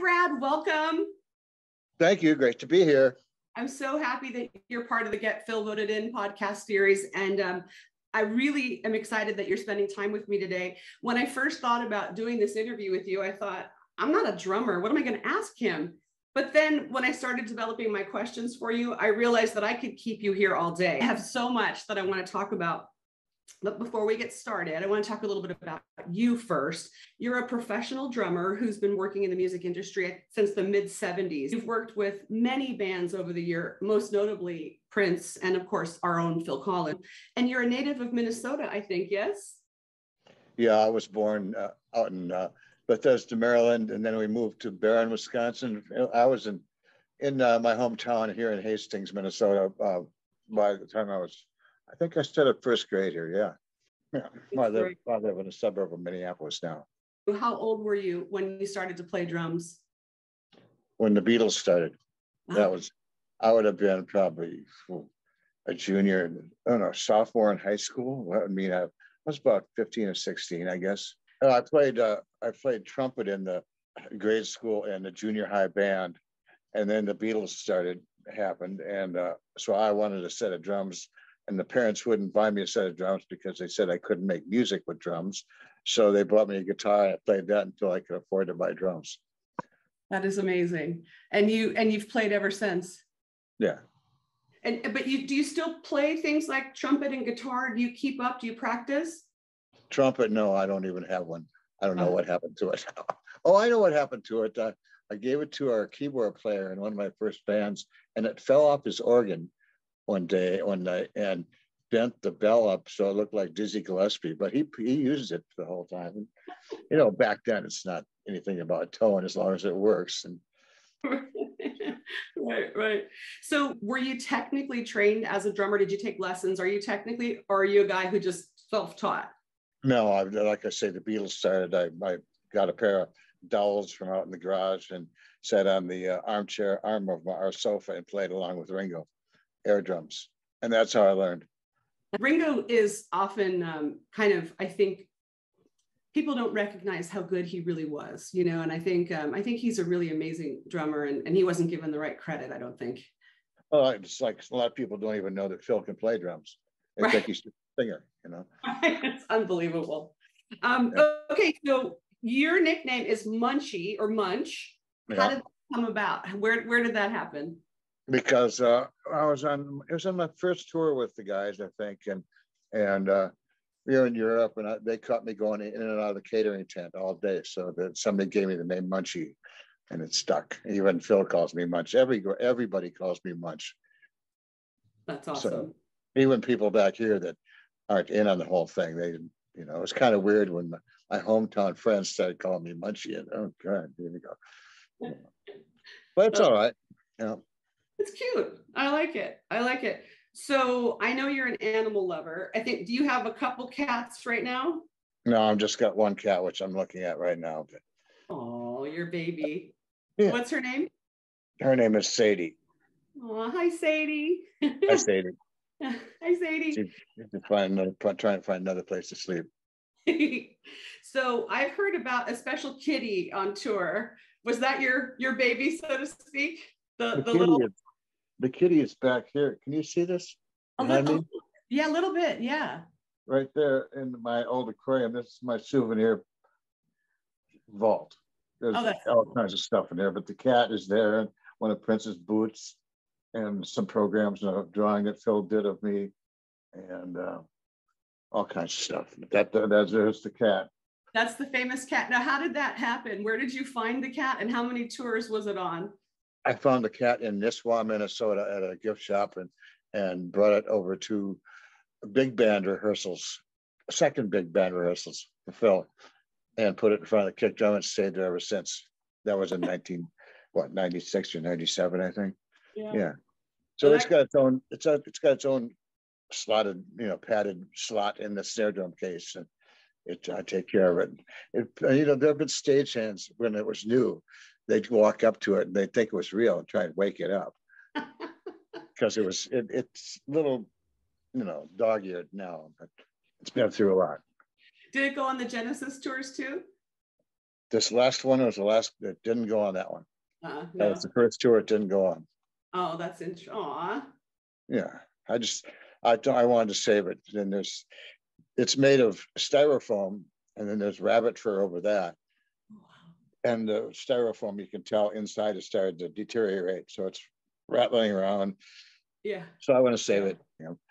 Brad. Welcome. Thank you. Great to be here. I'm so happy that you're part of the Get Phil Voted In podcast series. And I really am excited that you're spending time with me today. When I first thought about doing this interview with you, I thought, I'm not a drummer. What am I going to ask him? But then when I started developing my questions for you, I realized that I could keep you here all day. I have so much that I want to talk about. But before we get started, I want to talk a little bit about you first. You're a professional drummer who's been working in the music industry since the mid-70s. You've worked with many bands over the year, most notably Prince and, of course, our own Phil Collins. And you're a native of Minnesota, I think, yes? Yeah, I was born out in Bethesda, Maryland, and then we moved to Barron, Wisconsin. I was in my hometown here in Hastings, Minnesota by the time I think I started first grade here, yeah. I live in a suburb of Minneapolis now. How old were you when you started to play drums? When the Beatles started, I would have been probably a junior, sophomore in high school. I was about 15 or 16, I guess. I played trumpet in the grade school and the junior high band, and then the Beatles happened, and so I wanted a set of drums, and the parents wouldn't buy me a set of drums because they said I couldn't make music with drums. So they bought me a guitar, and I played that until I could afford to buy drums. That is amazing, and you've played ever since. Yeah. But do you still play things like trumpet and guitar? Do you keep up? Do you practice? Trumpet, no, I don't even have one. I don't know what happened to it. Oh, I know what happened to it. I gave it to our keyboard player in one of my first bands, and it fell off his organ one night and bent the bell up so it looked like Dizzy Gillespie. But he used it the whole time. And, back then it's not anything about tone as long as it works. And Right. So were you technically trained as a drummer? Did you take lessons? Or are you a guy who just self-taught? No, like I say, the Beatles started. I got a pair of dowels from out in the garage and sat on the arm of our sofa and played along with Ringo, air drums. And that's how I learned. Ringo is often I think people don't recognize how good he really was, and I think he's a really amazing drummer, and he wasn't given the right credit, I don't think. Well, it's like a lot of people don't even know that Phil can play drums. They think he's a singer, It's unbelievable. Okay, so your nickname is Munchie or Munch. How did that come about? Where did that happen? Because it was on my first tour with the guys, I think, and we were in Europe, and they caught me going in and out of the catering tent all day. So that somebody gave me the name Munchie, and it stuck. Even Phil calls me Munch. Everybody calls me Munch. That's awesome. So even people back here that aren't in on the whole thing, they, it was kind of weird when my hometown friends started calling me Munchie, and oh God, here we go. But it's all right, It's cute. I like it. So I know you're an animal lover. I think, do you have a couple cats right now? No, I've just got one cat, which I'm looking at right now. Oh, your baby. Yeah. What's her name? Her name is Sadie. Oh, hi, Sadie. Hi, Sadie. Hi, Sadie. She's trying to find another place to sleep. So I've heard about a special kitty on tour. Was that your baby, so to speak? The kitty is back here. Can you see this behind me? Yeah, a little bit. Yeah. Right there in my old aquarium. This is my souvenir vault. There's all kinds of stuff in there, but the cat is there, and one of Prince's boots, and some programs and a drawing that Phil did of me, and all kinds of stuff. There's the cat. That's the famous cat. Now, how did that happen? Where did you find the cat, and how many tours was it on? I found the cat in Nisswa, Minnesota at a gift shop and brought it over to big band rehearsals, second big band rehearsals for Phil, and put it in front of the kick drum and stayed there ever since. That was in 96 or 97, I think. Yeah. So it's got its own slotted, padded slot in the snare drum case, and I take care of it. There have been stagehands when it was new. They'd walk up to it and they'd think it was real and try and wake it up because it's little, dog-eared now, but it's been through a lot. Did it go on the Genesis tours too? This last one was the last that didn't go on that one. No. That was the first tour it didn't go on. Oh, that's interesting. Aw. Yeah, I wanted to save it. Then it's made of styrofoam, and then there's rabbit fur over that. And the styrofoam, you can tell inside it started to deteriorate, so it's rattling around. Yeah. So I want to save it,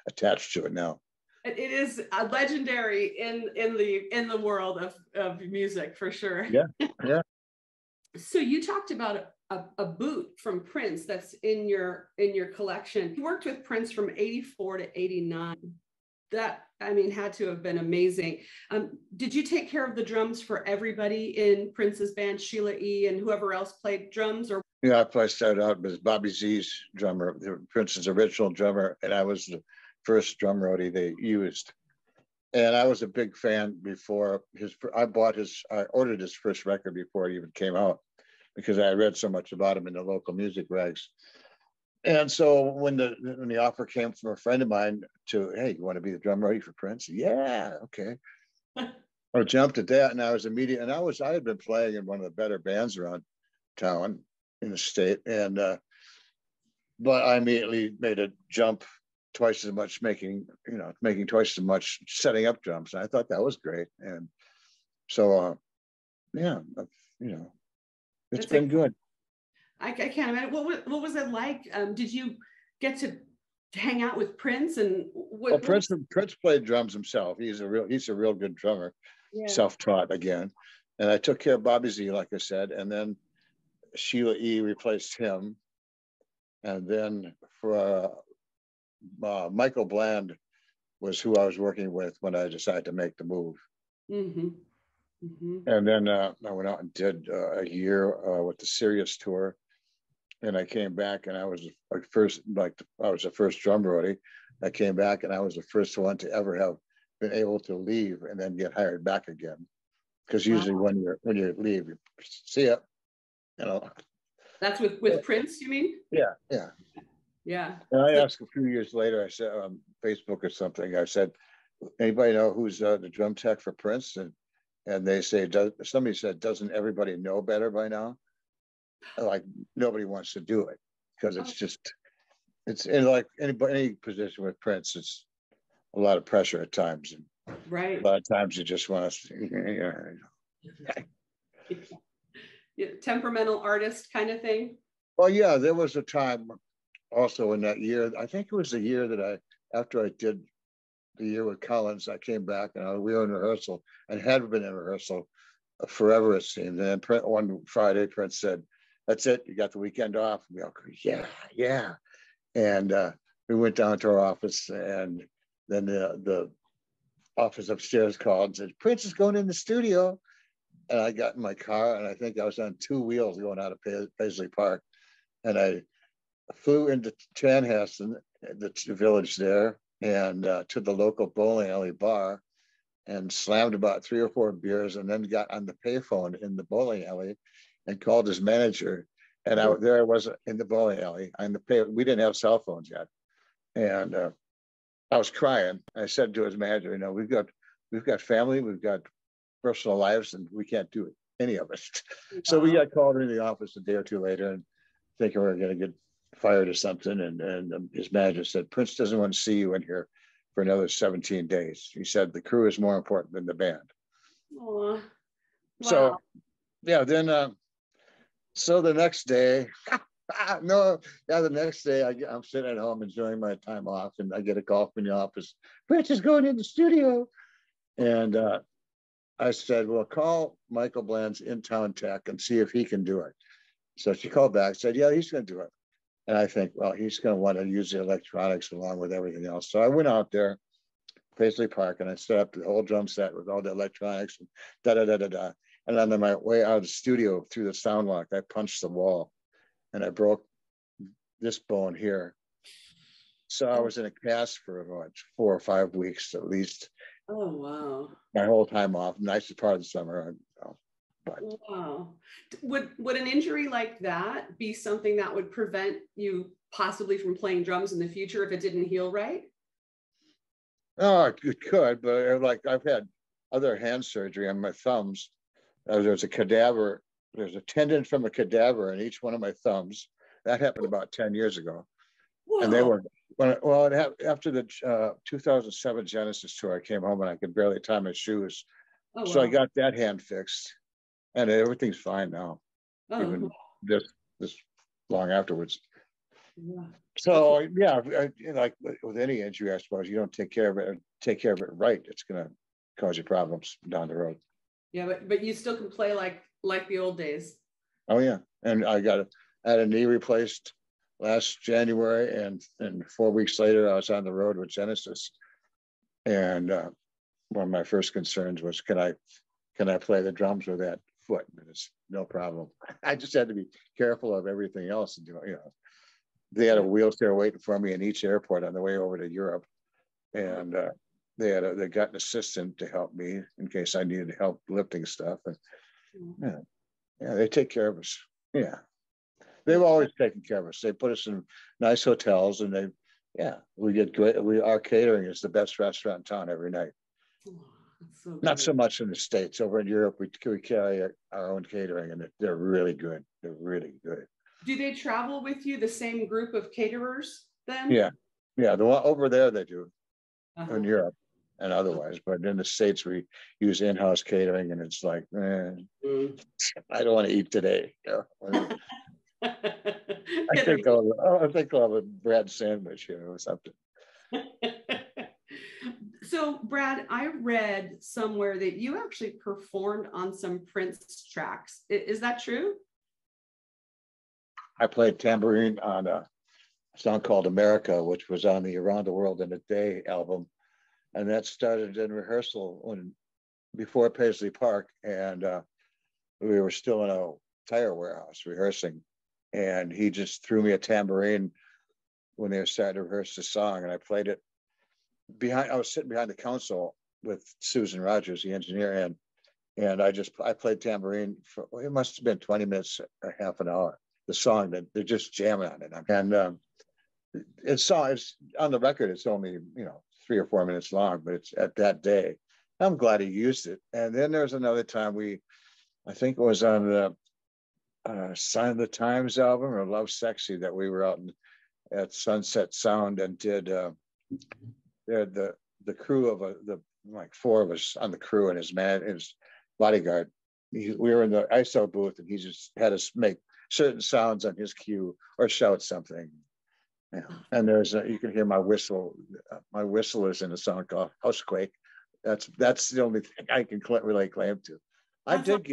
attached to it now. It is legendary in the world of music, for sure. Yeah, yeah. So you talked about a boot from Prince that's in your collection. You worked with Prince from 84 to 89. That, I mean, had to have been amazing. Did you take care of the drums for everybody in Prince's band, Sheila E. and whoever else played drums? Or Yeah, I started out with Bobby Z's drummer, Prince's original drummer, and I was the first drum roadie they used. And I was a big fan before I ordered his first record before it even came out, because I read so much about him in the local music rags. And so when the offer came from a friend of mine to, hey, you want to be the drum roadie for Prince? Yeah, okay. I jumped at that, and I had been playing in one of the better bands around town in the state, and but I immediately made a jump, twice as much making twice as much setting up drums. And I thought that was great, and so it's been good. I can't imagine. What was it like? Did you get to hang out with Prince? And Prince played drums himself. He's a real good drummer, yeah. Self-taught again. And I took care of Bobby Z, like I said, and then Sheila E. replaced him. And then for Michael Bland was who I was working with when I decided to make the move. Mm-hmm. Mm-hmm. And then I went out and did a year with the Sirius tour. And I came back, and I was the first drum roadie. I came back, and I was the first one to ever have been able to leave and then get hired back again. Because usually when you leave, you see it, That's with Prince, you mean? Yeah. Yeah. And I asked a few years later, I said on Facebook or something, I said, anybody know who's the drum tech for Prince? And they say, somebody said, doesn't everybody know better by now? Like, nobody wants to do it, because it's in like any position with Prince, it's a lot of pressure at times. And right. A lot of times you just want to, temperamental artist kind of thing. Well, yeah, there was a time also in that year, I think it was the year that after I did the year with Collins, I came back, and we were in rehearsal, and had been in rehearsal forever, it seemed. And then one Friday, Prince said, "That's it, you got the weekend off." And we all go, yeah. And we went down to our office, and then the office upstairs called and said, "Prince is going in the studio." And I got in my car, and I think I was on 2 wheels going out of Paisley Park. And I flew into Chanhassen, the village there, and to the local bowling alley bar, and slammed about 3 or 4 beers, and then got on the payphone in the bowling alley and called his manager. And there I was in the bowling alley on the pay. We didn't have cell phones yet, and I was crying. I said to his manager, we've got family, we've got personal lives, and we can't do it, any of us. Wow. So we got called into the office a day or two later, and thinking we were going to get fired or something. And his manager said, "Prince doesn't want to see you in here for another 17 days. He said, the crew is more important than the band." Wow. So, yeah, then, so the next day, the next day I'm sitting at home enjoying my time off, and I get a call from the office, "Prince is going in the studio." And I said, "Well, call Michael Bland's in-town tech and see if he can do it." So she called back, said, "Yeah, he's going to do it." And I think, well, he's going to want to use the electronics along with everything else. So I went out there, Paisley Park, and I set up the whole drum set with all the electronics and da-da-da-da-da. And on my way out of the studio through the sound lock, I punched the wall, and I broke this bone here. So I was in a cast for about 4 or 5 weeks at least. Oh, wow. My whole time off, nicest part of the summer. But. Wow. Would an injury like that be something that would prevent you possibly from playing drums in the future if it didn't heal right? Oh, it could, but like I've had other hand surgery on my thumbs, There's a cadaver. There's a tendon from a cadaver in each one of my thumbs. That happened about 10 years ago. Whoa. And they were, well, after the 2007 Genesis tour, I came home and I could barely tie my shoes. Oh, so wow. I got that hand fixed, and everything's fine now, even this long afterwards. Yeah. So yeah, like with any injury, I suppose you don't take care of it right, it's going to cause you problems down the road. Yeah, but you still can play like the old days. Oh yeah, and I had a knee replaced last January, and 4 weeks later I was on the road with Genesis, and one of my first concerns was, can I play the drums with that foot? And it's no problem. I just had to be careful of everything else, and they had a wheelchair waiting for me in each airport on the way over to Europe, and they got an assistant to help me in case I needed help lifting stuff, and yeah, they take care of us. Yeah. They've always taken care of us. They put us in nice hotels, and we get great. Our catering is the best restaurant in town every night. So not so much in the States. Over in Europe, we carry our own catering, and they're really good. They're really good. Do they travel with you, the same group of caterers then? Yeah. The one over there they do in Europe and otherwise, but in the States we use in-house catering, and it's like, I don't want to eat today. I think I'll have a bread sandwich here or something. So, Brad, I read somewhere that you actually performed on some Prince tracks. Is that true? I played tambourine on a song called America, which was on the Around the World in a Day album. And that started in rehearsal before Paisley Park. And we were still in a tire warehouse rehearsing. And he just threw me a tambourine when they were starting to rehearse the song. And I played it I was sitting behind the console with Susan Rogers, the engineer, and I played tambourine for, it must have been 20 minutes or half an hour. The song that they're just jamming on it. And it's on the record, it's only, 3 or 4 minutes long, but it's at that day. I'm glad he used it. And then there's another time I think it was on the Sign of the Times album or Love Sexy, that we were out at Sunset Sound and did the crew of like 4 of us on the crew, and his bodyguard. We were in the ISO booth, and he just had us make certain sounds on his cue or shout something. Yeah. And you can hear my whistle. My whistle is in a song called Housequake. That's the only thing I can really claim to. I did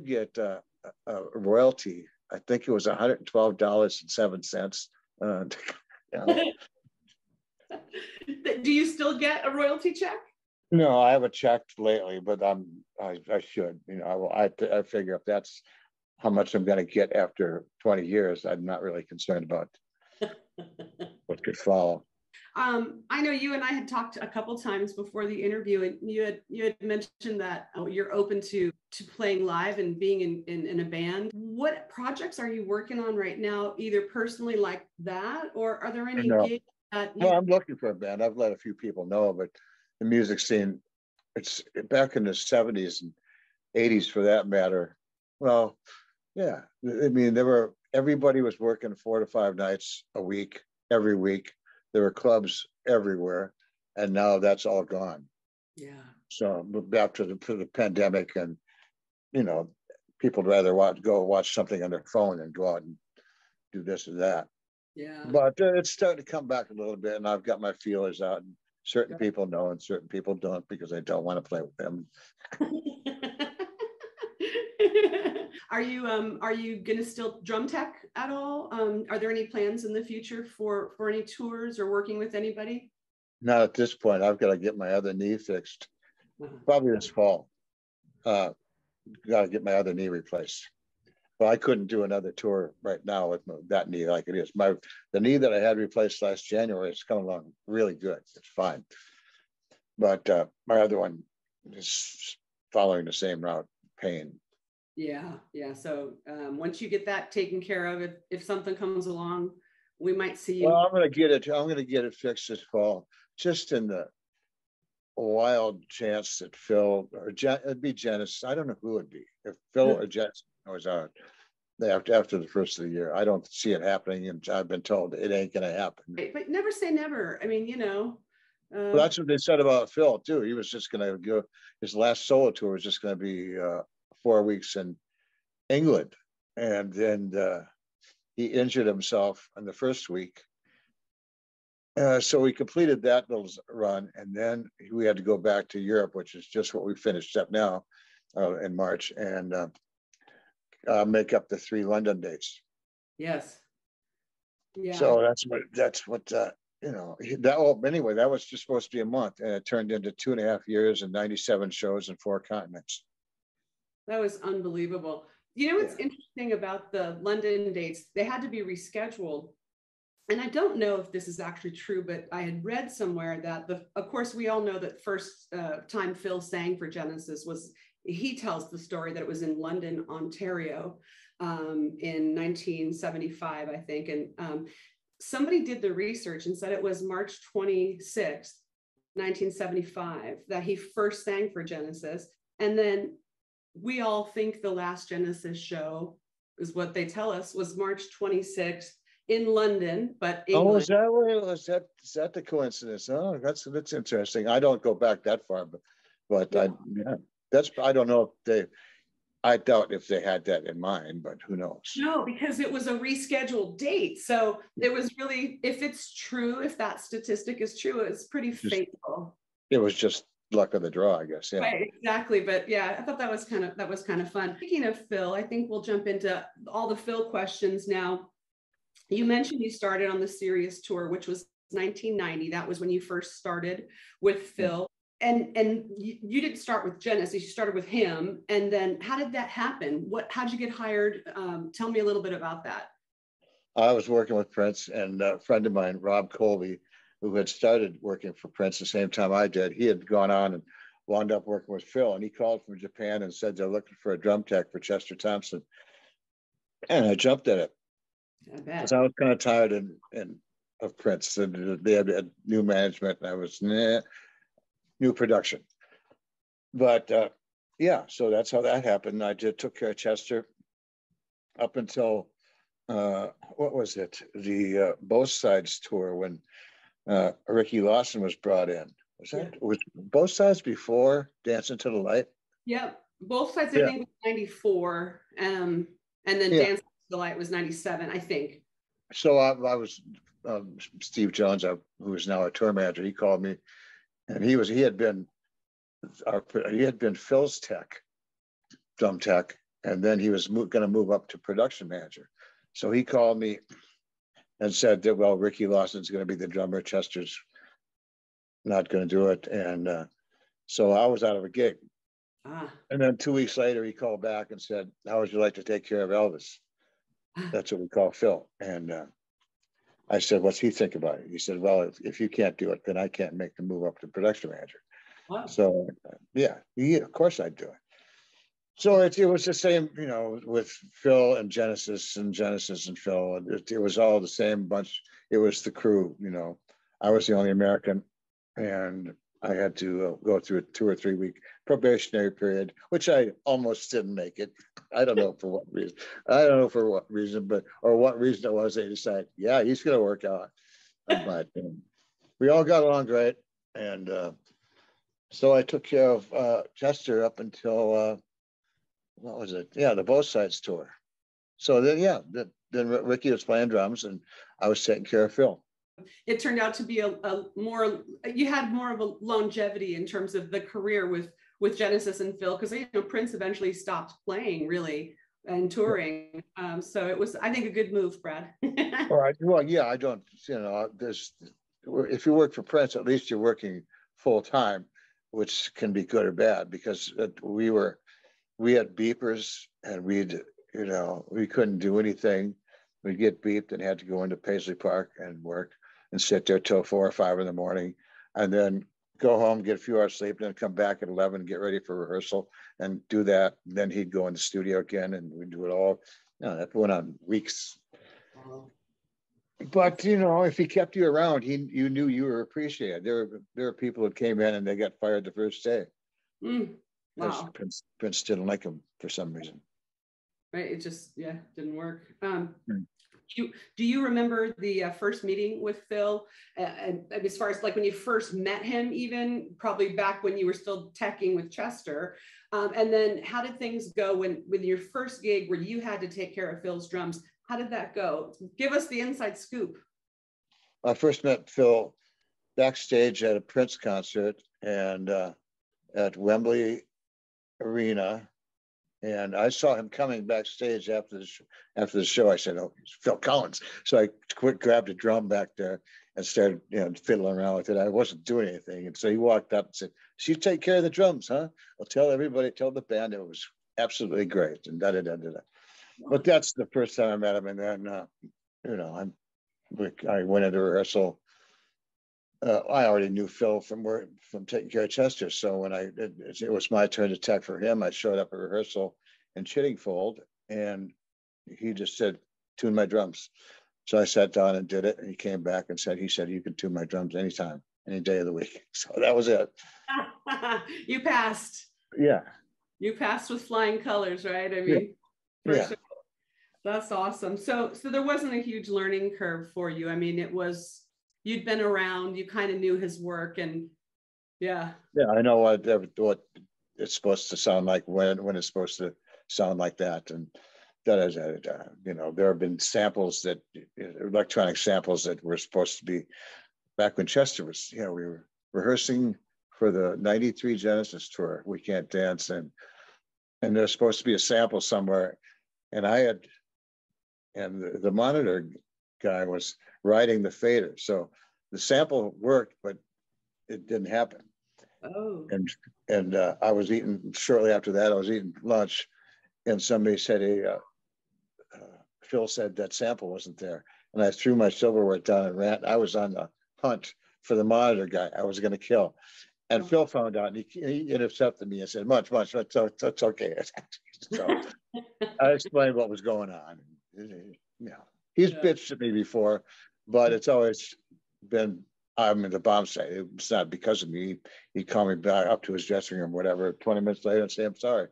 get a royalty. I think it was $112.07. Do you still get a royalty check? No, I haven't checked lately, but I should. I figure if that's how much I'm going to get after 20 years, I'm not really concerned about what could follow. I know you and I had talked a couple times before the interview, and you had mentioned that you're open to playing live and being in a band. What projects are you working on right now, either personally like that, or are there any gigs that No, I'm looking for a band. I've let a few people know, but the music scene, it's back in the 70s and 80s for that matter. Well, yeah, I mean, everybody was working 4 to 5 nights a week, every week. There were clubs everywhere, and now that's all gone. Yeah. So after the pandemic, and people would rather go watch something on their phone than go out and do this or that. Yeah. But it's starting to come back a little bit, and I've got my feelers out. And certain people know, and certain people don't, because I don't want to play with them. Are you gonna still drum tech at all? Are there any plans in the future for any tours or working with anybody? Not at this point. I've got to get my other knee fixed. Probably this fall. Got to get my other knee replaced. But I couldn't do another tour right now with that knee like it is. The knee that I had replaced last January is coming along really good. It's fine. But my other one is following the same route, pain. Yeah. So once you get that taken care of, if something comes along, we might see you. Well, I'm going to get it fixed this fall. Just in the wild chance that Phil or it'd be Genesis. I don't know who it'd be, if Phil or Genesis was out after the first of the year. I don't see it happening, and I've been told it ain't going to happen. But never say never. I mean, Well, that's what they said about Phil too. He was just going to go. His last solo tour was just going to be 4 weeks in England, and then he injured himself in the first week. So we completed that little run, and then we had to go back to Europe, which is just what we finished up now in March, and make up the 3 London dates. Yes. Yeah. So that's what anyway, that was just supposed to be a month, and it turned into 2.5 years and 97 shows in 4 continents. That was unbelievable. What's interesting about the London dates? They had to be rescheduled. And I don't know if this is actually true, but I had read somewhere that of course, we all know that first time Phil sang for Genesis he tells the story that it was in London, Ontario, in 1975, I think. And somebody did the research and said it was March 26th, 1975, that he first sang for Genesis. And then we all think the last Genesis show, is what they tell us, was March 26th in London, but England. Oh, is that where it was? Is that the coincidence? Oh, that's interesting. I don't go back that far, but I don't know if I doubt if they had that in mind, but who knows? No, because it was a rescheduled date. So it was really, if it's true, if that statistic is true, it's pretty fateful. It was just luck of the draw, I guess. Yeah. Right, exactly. But yeah, I thought that was kind of fun. Speaking of Phil, I think we'll jump into all the Phil questions now. You mentioned you started on the Sirius tour, which was 1990. That was when you first started with Phil. And you didn't start with Genesis, you started with him. And then how did that happen? How'd you get hired? Tell me a little bit about that. I was working with Prince, and a friend of mine, Rob Colby, who had started working for Prince the same time I did, he had gone on and wound up working with Phil. And he called from Japan and said they're looking for a drum tech for Chester Thompson. And I jumped at it. Because I was kind of tired of Prince. And they had a new management, and I was new production. But so that's how that happened. I took care of Chester up until what was it? The Both Sides tour, when Ricky Lawson was brought in. Was Both Sides before Dancing to the Light? Yep, Both Sides I think was 94, and then Dancing to the Light was 97, I think. So I was Steve Jones, who is now our tour manager. He called me, and he had been Phil's drum tech, and then he was going to move up to production manager. So he called me and said that, well, Ricky Lawson's going to be the drummer, Chester's not going to do it. And so I was out of a gig. And then 2 weeks later, he called back and said, how would you like to take care of Elvis? That's what we call Phil. And I said, what's he think about it? He said, well, if you can't do it, then I can't make the move up to production manager. Wow. So of course I'd do it. So it was the same, with Phil and Genesis and Phil. It was all the same bunch. It was the crew, I was the only American, and I had to go through a 2 or 3 week probationary period, which I almost didn't make it. I don't know for what reason. Or what reason it was. They decided, he's going to work out. But we all got along great. And so I took care of Chester up until, what was it? Yeah, the Both Sides tour. So then, then Ricky was playing drums, and I was taking care of Phil. It turned out to be you had more of a longevity in terms of the career with Genesis and Phil, because Prince eventually stopped playing really and touring. So it was, I think, a good move, Brad. All right. Well, I don't, if you work for Prince, at least you're working full time, which can be good or bad, because we had beepers, and we couldn't do anything. We'd get beeped and had to go into Paisley Park and work and sit there till 4 or 5 in the morning, and then go home, get a few hours sleep, and then come back at 11, get ready for rehearsal and do that. And then he'd go in the studio again, and we'd do it all. That went on weeks. But you know, if he kept you around, you knew you were appreciated. There were people that came in and they got fired the first day because Wow. Prince didn't like him for some reason. Right. It just, yeah, didn't work. Hmm. Do you remember the first meeting with Phil? And as far as like when you first met him, even probably back when you were still teching with Chester. And then how did things go when with your first gig where you had to take care of Phil's drums? How did that go? Give us the inside scoop. I first met Phil backstage at a Prince concert and at Wembley Arena. And I saw him coming backstage after the show. I said, "Oh, it's Phil Collins." So I grabbed a drum back there and started, fiddling around with it. I wasn't doing anything, and so he walked up and said, "So you take care of the drums, huh? Well, tell the band it was absolutely great." And da da da da. But that's the first time I met him, and then I went into rehearsal. I already knew Phil from taking care of Chester. So when it was my turn to tech for him, I showed up at rehearsal in Chiddingfold, and he just said, "Tune my drums." So I sat down and did it, and he came back and said, "You can tune my drums anytime, any day of the week." So that was it. You passed. Yeah. You passed with flying colors, right? I Yeah. mean, for Yeah. sure. That's awesome. So there wasn't a huge learning curve for you. I mean, you'd been around, you kind of knew his work, and yeah. Yeah, I know what it's supposed to sound like when it's supposed to sound like that, and there have been electronic samples that were supposed to be back when Chester was. We were rehearsing for the '93 Genesis tour, We Can't Dance, and there's supposed to be a sample somewhere, and the monitor guy was riding the fader, so the sample worked, but it didn't happen. Oh. And I was eating shortly after that. I was eating lunch, and somebody said, "Hey, Phil said that sample wasn't there," and I threw my silverware down and ran. I was on the hunt for the monitor guy I was going to kill, and Phil found out, and he intercepted me and said, "Munch, that's okay." So I explained what was going on. He's bitched at me before, but it's always been, I'm in the bomb site. It's not because of me. He'd call me back up to his dressing room, whatever, 20 minutes later and say, "I'm sorry."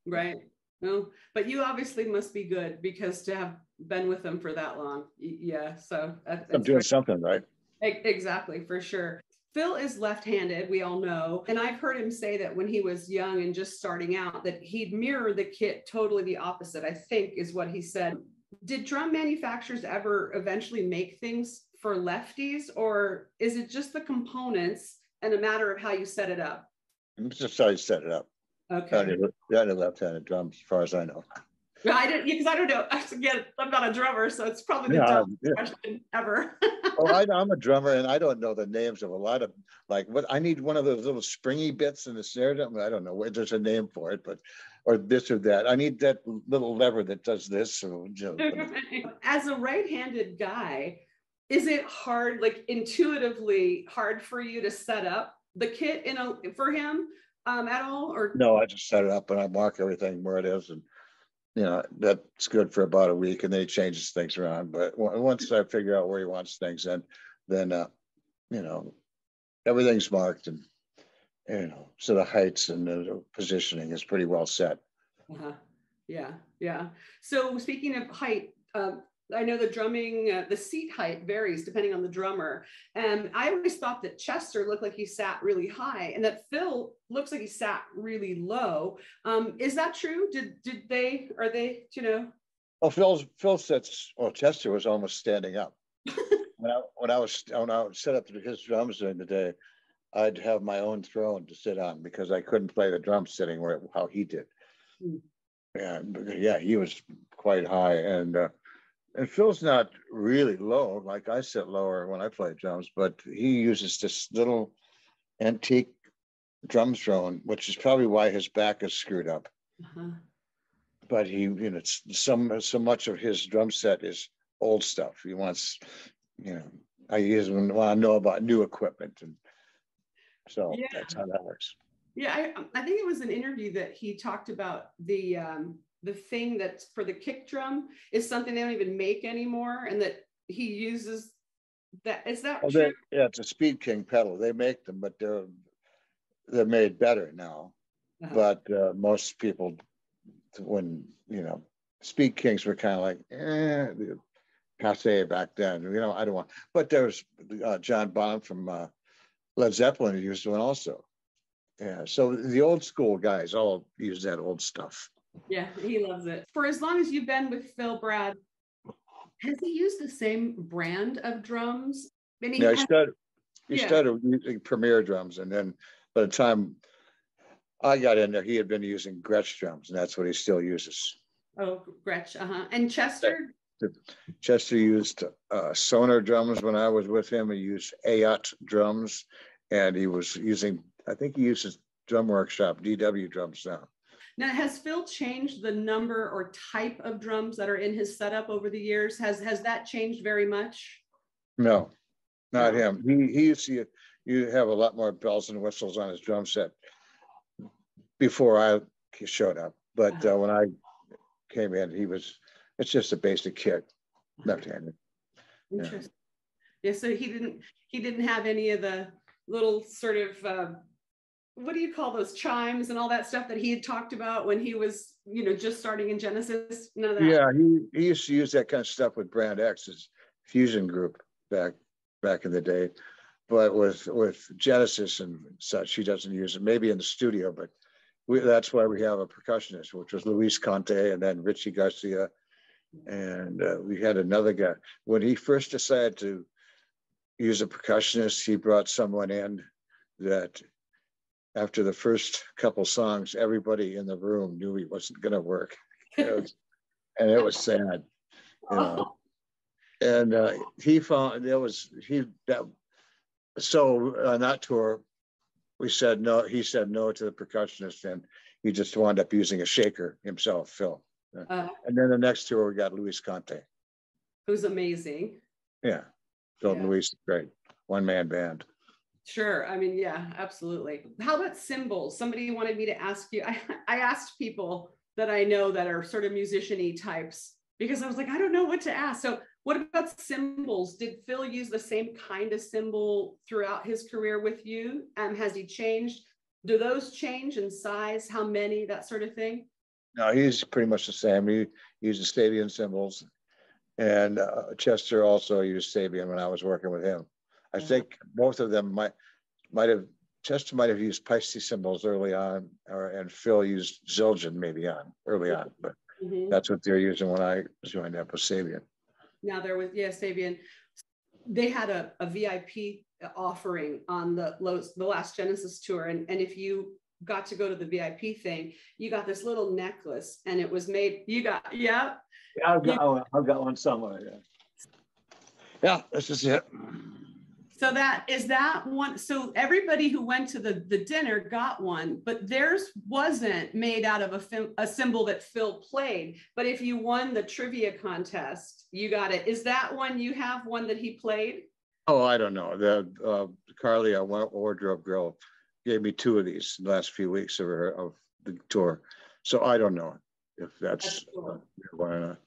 Right. No, but you obviously must be good because to have been with him for that long. Yeah. So I'm doing something right. Exactly, for sure. Phil is left-handed, we all know. And I've heard him say that when he was young and just starting out, that he'd mirror the kit totally the opposite, I think is what he said. Did drum manufacturers ever eventually make things for lefties, or is it just the components and a matter of how you set it up? It's just how you set it up. Okay. Got a left-handed drums, as far as I know. I didn't, because I don't know. Again, I'm not a drummer, so it's probably the dumbest question ever. I'm a drummer, and I don't know the names of a lot of, like, what I need one of those little springy bits in the snare drum. I don't know. There's a name for it, or this or that. I need that little lever that does this. As a right-handed guy, is it hard, like intuitively hard for you to set up the kit for him at all? Or no, I just set it up and I mark everything where it is, and that's good for about a week, and then he changes things around. But once I figure out where he wants things, then everything's marked, and so the heights and the positioning is pretty well set. Yeah. So speaking of height, I know the drumming, the seat height varies depending on the drummer. And I always thought that Chester looked like he sat really high and that Phil looks like he sat really low. Is that true? Are they? Well, Phil sits, well, Chester was almost standing up. when I was set up to his drums during the day, I'd have my own throne to sit on because I couldn't play the drums sitting how he did. And yeah, he was quite high, and Phil's not really low. Like I sit lower when I play drums, but he uses this little antique drum throne, which is probably why his back is screwed up. But he, so much of his drum set is old stuff. He wants, I usually want to know about new equipment, and so that's how that works. Yeah, I think it was an interview that he talked about the the thing that's for the kick drum is something they don't even make anymore, and that he uses that. Is that true? Yeah, it's a Speed King pedal. They make them, but they're made better now. But most people, when Speed Kings were kind of like passe back then. I don't want. But there's John Bonham from Led Zeppelin who used one also. Yeah, so the old school guys all use that old stuff. Yeah, he loves it. For as long as you've been with Phil, Brad, has he used the same brand of drums? He started using Premier drums, and then by the time I got in there, he had been using Gretsch drums, and that's what he still uses. Oh, Gretsch, And Chester? Chester used Sonar drums when I was with him. He used Ayot drums, and he was using, I think he uses Drum Workshop, DW drums now. Now, has Phil changed the number or type of drums that are in his setup over the years? Has that changed very much? No, not him. He used to have a lot more bells and whistles on his drum set before I showed up. But when I came in, it's just a basic kick, left-handed. Interesting. Yeah, so he didn't have any of the little sort of what do you call those, chimes and all that stuff that he had talked about when he was, just starting in Genesis? None of that. Yeah, he used to use that kind of stuff with Brand X's fusion group back in the day, but with Genesis and such, he doesn't use it. Maybe in the studio, but that's why we have a percussionist, which was Luis Conte, and then Richie Garcia, and we had another guy. When he first decided to use a percussionist, he brought someone in that, after the first couple songs, everybody in the room knew he wasn't going to work. And it was sad. And he found so on that tour, we said no. He said no to the percussionist, and he just wound up using a shaker himself, Phil. And then the next tour, we got Luis Conte, who's amazing. Yeah, Phil and Luis, great one-man band. Sure. I mean, yeah, absolutely. How about cymbals? Somebody wanted me to ask you. I asked people that I know that are sort of musician-y types, because I was like, I don't know what to ask. So what about cymbals? Did Phil use the same kind of cymbal throughout his career with you? Has he changed? Do those change in size? How many? That sort of thing? No, he's pretty much the same. He uses Sabian cymbals. And Chester also used Sabian when I was working with him. I think both of them Chester might have used Pisces cymbals early on, and Phil used Zildjian maybe early on, but that's what they're using when I joined up with Sabian. Now there was, Sabian. They had a VIP offering on the last Genesis tour, and if you got to go to the VIP thing, you got this little necklace, and it was made. I've got one somewhere. Yeah, this is it. So that one. So everybody who went to the dinner got one, but theirs wasn't made out of a cymbal that Phil played. But if you won the trivia contest, you got it. Is that one you have, one that he played? Oh, I don't know. The Carly, our wardrobe girl, gave me two of these in the last few weeks of the tour. So I don't know if that's cool. One or not.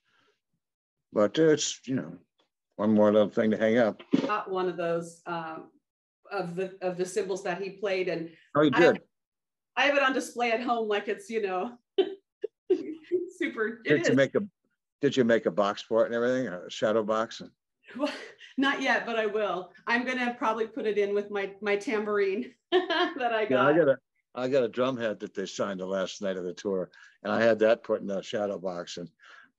But it's one more little thing to hang up. Got one of those of the cymbals that he played, and he did. I have it on display at home, like it's super. Did you make a box for it and everything? A shadow box? Well, not yet, but I will. I'm gonna probably put it in with my tambourine that I got. Yeah, I got a drum head that they signed the last night of the tour, and I had that put in the shadow box, and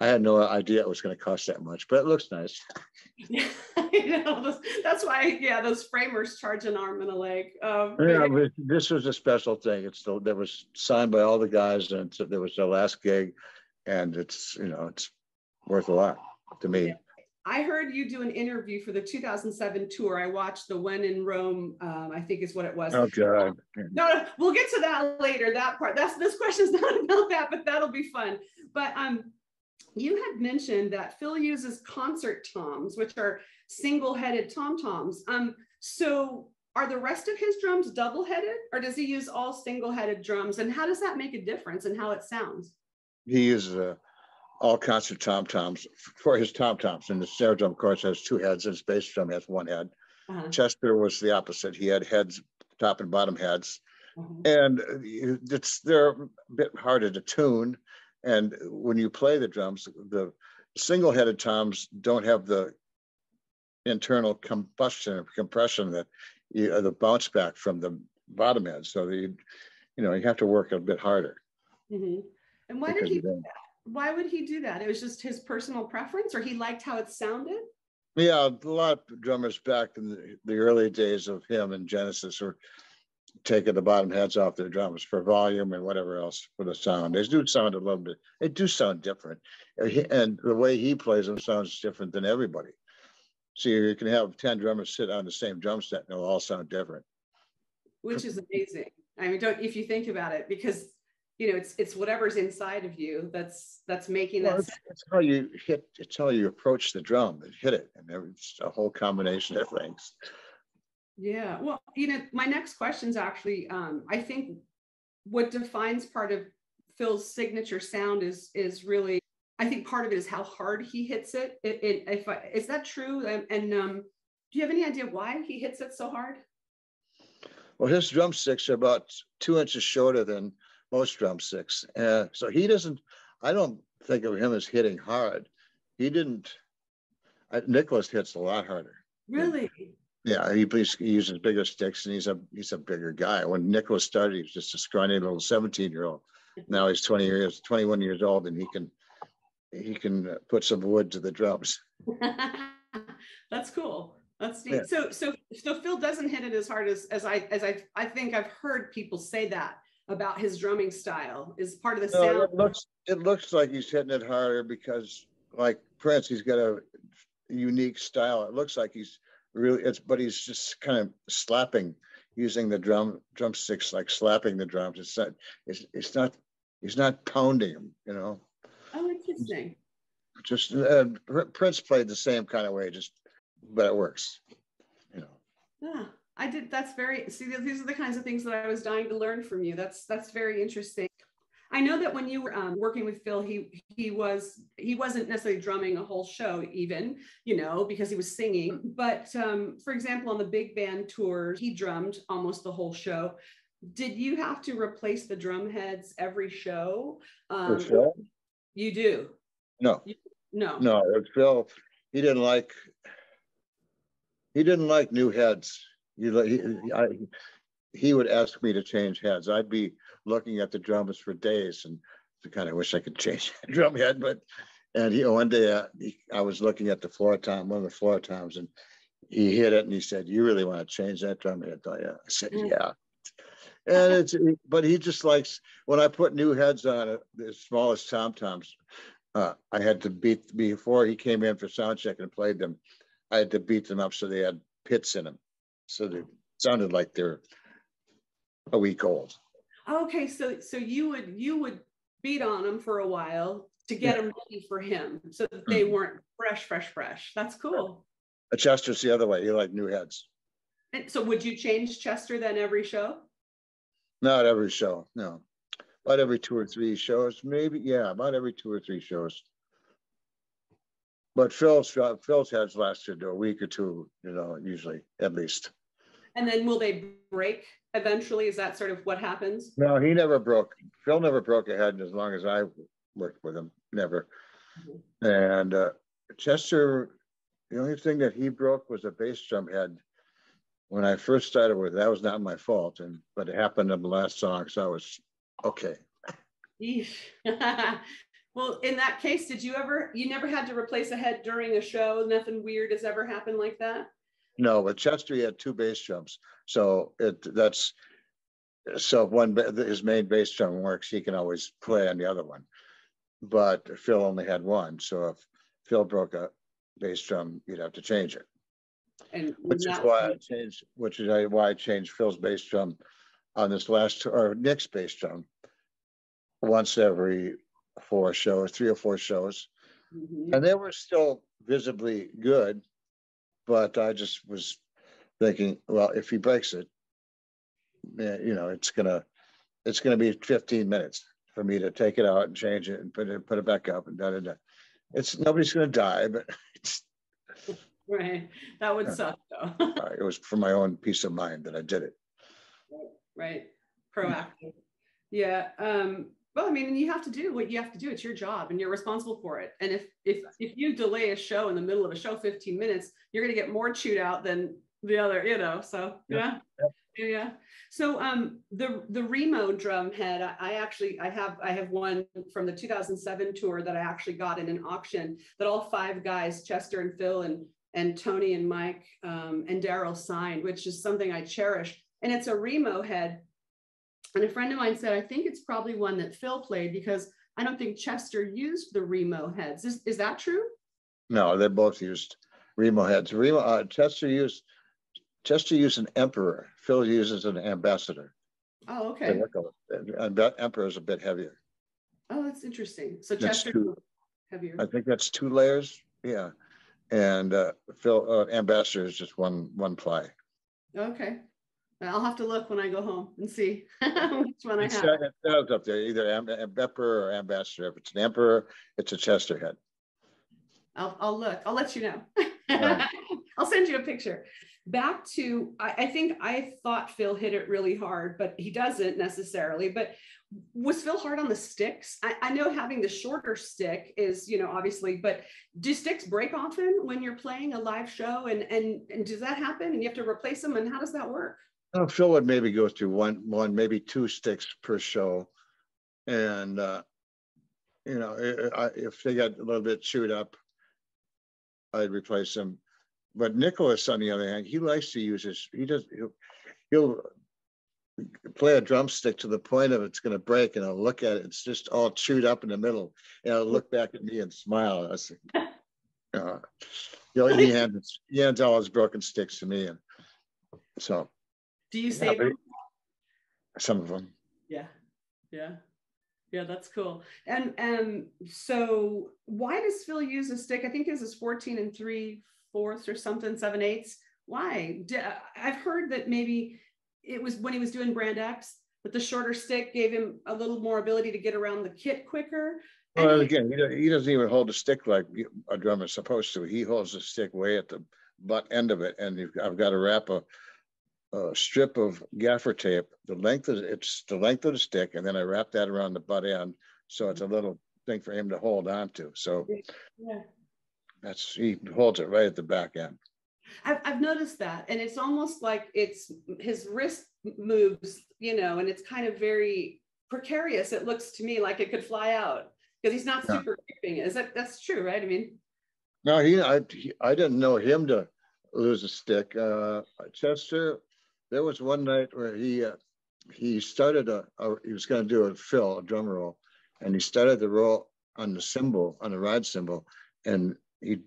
I had no idea it was going to cost that much, but it looks nice. That's why, those framers charge an arm and a leg. But this was a special thing. That was signed by all the guys, and there was their last gig, and it's worth a lot to me. I heard you do an interview for the 2007 tour. I watched the When in Rome, I think is what it was. Oh, God. No, we'll get to that later, that part. This question's not about that, but that'll be fun. But you had mentioned that Phil uses concert toms, which are single-headed tom-toms. So are the rest of his drums double-headed, or does he use all single-headed drums? And how does that make a difference in how it sounds? he uses all kinds of tom-toms for his tom-toms. And the snare drum, of course, has two heads, and his bass drum has one head. Chester was the opposite. He had heads, top and bottom heads. And they're a bit harder to tune. And when you play the drums, the single-headed toms don't have the internal combustion or compression that the bounce back from the bottom head. So you have to work a bit harder. And why did he do that? Why would he do that? It was just his personal preference, or he liked how it sounded? Yeah, a lot of drummers back in the early days of him and Genesis were taking the bottom heads off their drums for volume and whatever else for the sound. They do sound a little bit, they do sound different. And the way he plays them sounds different than everybody. So you can have 10 drummers sit on the same drum set and they'll all sound different. Which is amazing. I mean, if you think about it, because it's whatever's inside of you that's making that. It's how you hit. It's how you approach the drum and hit it, and it's a whole combination of things. Yeah. Well, my next question is actually, I think what defines part of Phil's signature sound is really, I think part of it is how hard he hits it. Is that true? And do you have any idea why he hits it so hard? Well, his drumsticks are about 2 inches shorter than most drumsticks. So he doesn't, I don't think of him as hitting hard. Nicholas hits a lot harder. Really? Yeah, he uses bigger sticks, and he's a bigger guy. When Nicholas started, he was just a scrawny little 17-year-old. Now he's 21 years old, and he can put some wood to the drums. That's cool. That's neat. Yeah. So Phil doesn't hit it as hard as I think I've heard people say that about his drumming style is part of the sound. It looks like he's hitting it harder because, like Prince, he's got a unique style. It looks like he's but he's just kind of slapping, using the drumsticks, like slapping the drums. He's not pounding them, Oh, interesting. Just Prince played the same kind of way, but it works, Yeah. That's these are the kinds of things that I was dying to learn from you. That's very interesting. I know that when you were working with Phil, he wasn't necessarily drumming a whole show even, because he was singing. But for example, on the big band tours, he drummed almost the whole show. Did you have to replace the drum heads every show? For Phil? You do? No. No. Phil, he didn't like new heads. He would ask me to change heads. I'd be looking at the drums for days and kind of wish I could change the drum head. One day I was looking at one of the floor toms, and he hit it and he said, "You really want to change that drum head, don't you?" I said, "Yeah." And but he just likes, when I put new heads on it, the smallest tom-toms, I had to before he came in for sound check and played them, I had to beat them up so they had pits in them. So they sounded like they're a week old. Okay, so you would beat on them for a while to get them ready for him, so that they weren't fresh. That's cool. Chester's the other way. He liked new heads. And so would you change Chester then every show? Not every show, no. About every 2 or 3 shows, maybe. Yeah, about every 2 or 3 shows. But Phil's heads lasted a week or two, usually, at least. And then will they break eventually? Is that sort of what happens? No, Phil never broke a head as long as I worked with him, never. And Chester, the only thing that he broke was a bass drum head. When I first started with it, that was not my fault, but it happened in the last song, so I was okay. Well, in that case, you never had to replace a head during a show? Nothing weird has ever happened like that? No, but Chester, he had 2 bass drums. So if his main bass drum works, he can always play on the other one. But Phil only had one. So if Phil broke a bass drum, you'd have to change it. Which is why I changed Phil's bass drum on this last tour, or Nick's bass drum, once every 3 or 4 shows. And they were still visibly good, but I just was thinking, well, if he breaks it, it's gonna be 15 minutes. for me to take it out and change it and put it back up and da da da. It's nobody's going to die, but it's right. That would suck though. it was for my own peace of mind that I did it. Right. Proactive. Yeah. Well, I mean, you have to do what you have to do. It's your job and you're responsible for it. And if you delay a show in the middle of a show 15 minutes, you're going to get more chewed out than the other, so yeah. So the Remo drum head, I have one from the 2007 tour that I actually got in an auction that all 5 guys, Chester and Phil and Tony and Mike and Daryl signed, which is something I cherish. And it's a Remo head. And a friend of mine said, I think it's probably one that Phil played because I don't think Chester used the Remo heads. Is that true? No, they both used Remo heads. Chester used an Emperor. Phil uses an Ambassador. Oh, okay. Emperor is a bit heavier. Oh, that's interesting. So Chester heavier. I think that's 2 layers. Yeah, and Phil Ambassador is just one ply. Okay. I'll have to look when I go home and see which one I have. It's up there, either Emperor or Ambassador. If it's an Emperor, it's a Chester head. I'll look. I'll let you know. Right. I'll send you a picture. Back to, I thought Phil hit it really hard, but he doesn't necessarily. But was Phil hard on the sticks? I know having the shorter stick is, obviously, but do sticks break often when you're playing a live show? And does that happen? And you have to replace them? And how does that work? Phil would maybe go through one, maybe 2 sticks per show. And, if they got a little bit chewed up, I'd replace them. But Nicholas, on the other hand, he likes to use he'll play a drumstick to the point of it's going to break, and I'll look at it. It's just all chewed up in the middle. And I'll look back at me and smile. I was like, he hands all his broken sticks to me. And so. Do you save them? Some of them. Yeah, that's cool. And so why does Phil use a stick? I think his is 14 3/4 or something, 7/8. Why? I've heard that maybe it was when he was doing Brand X, but the shorter stick gave him a little more ability to get around the kit quicker. Well, again, he doesn't even hold a stick like a drummer is supposed to. He holds the stick way at the butt end of it, and I've got to wrap a strip of gaffer tape, it's the length of the stick, and then I wrap that around the butt end, so it's a little thing for him to hold on to. So he holds it right at the back end. I've noticed that, and it's almost like it's his wrist moves, and it's kind of very precarious. It looks to me like it could fly out because he's not super gripping it. That's true, right? I mean, no, I didn't know him to lose a stick. Chester. There was one night where he started he was going to do a drum roll, and he started the roll on the ride cymbal, and he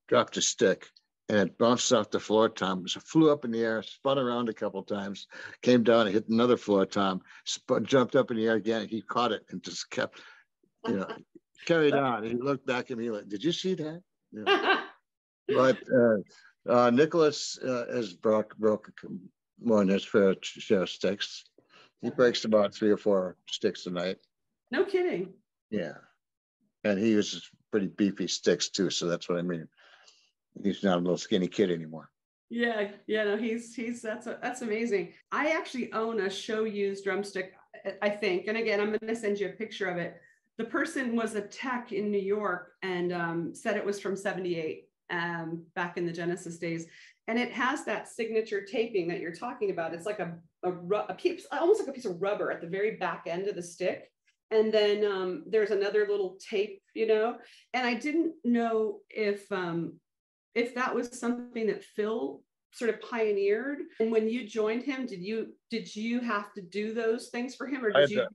dropped a stick, and it bounced off the floor tom, so flew up in the air, spun around a couple of times, came down and hit another floor tom, jumped up in the air again. He caught it and just kept, carried on. He looked back at me like, "Did you see that?" But Nicholas has broke more than his fair share of sticks. He breaks about 3 or 4 sticks a night. No kidding. Yeah, and he uses pretty beefy sticks too, so that's what I mean. He's not a little skinny kid anymore. Yeah, no, that's amazing. I actually own a show used drumstick, I think, and again, I'm going to send you a picture of it. The person was a tech in New York and said it was from '78. Back in the Genesis days, and it has that signature taping that you're talking about. It's like almost like a piece of rubber at the very back end of the stick, and then there's another little tape, and I didn't know if that was something that Phil sort of pioneered. And when you joined him, did you have to do those things for him, or did you?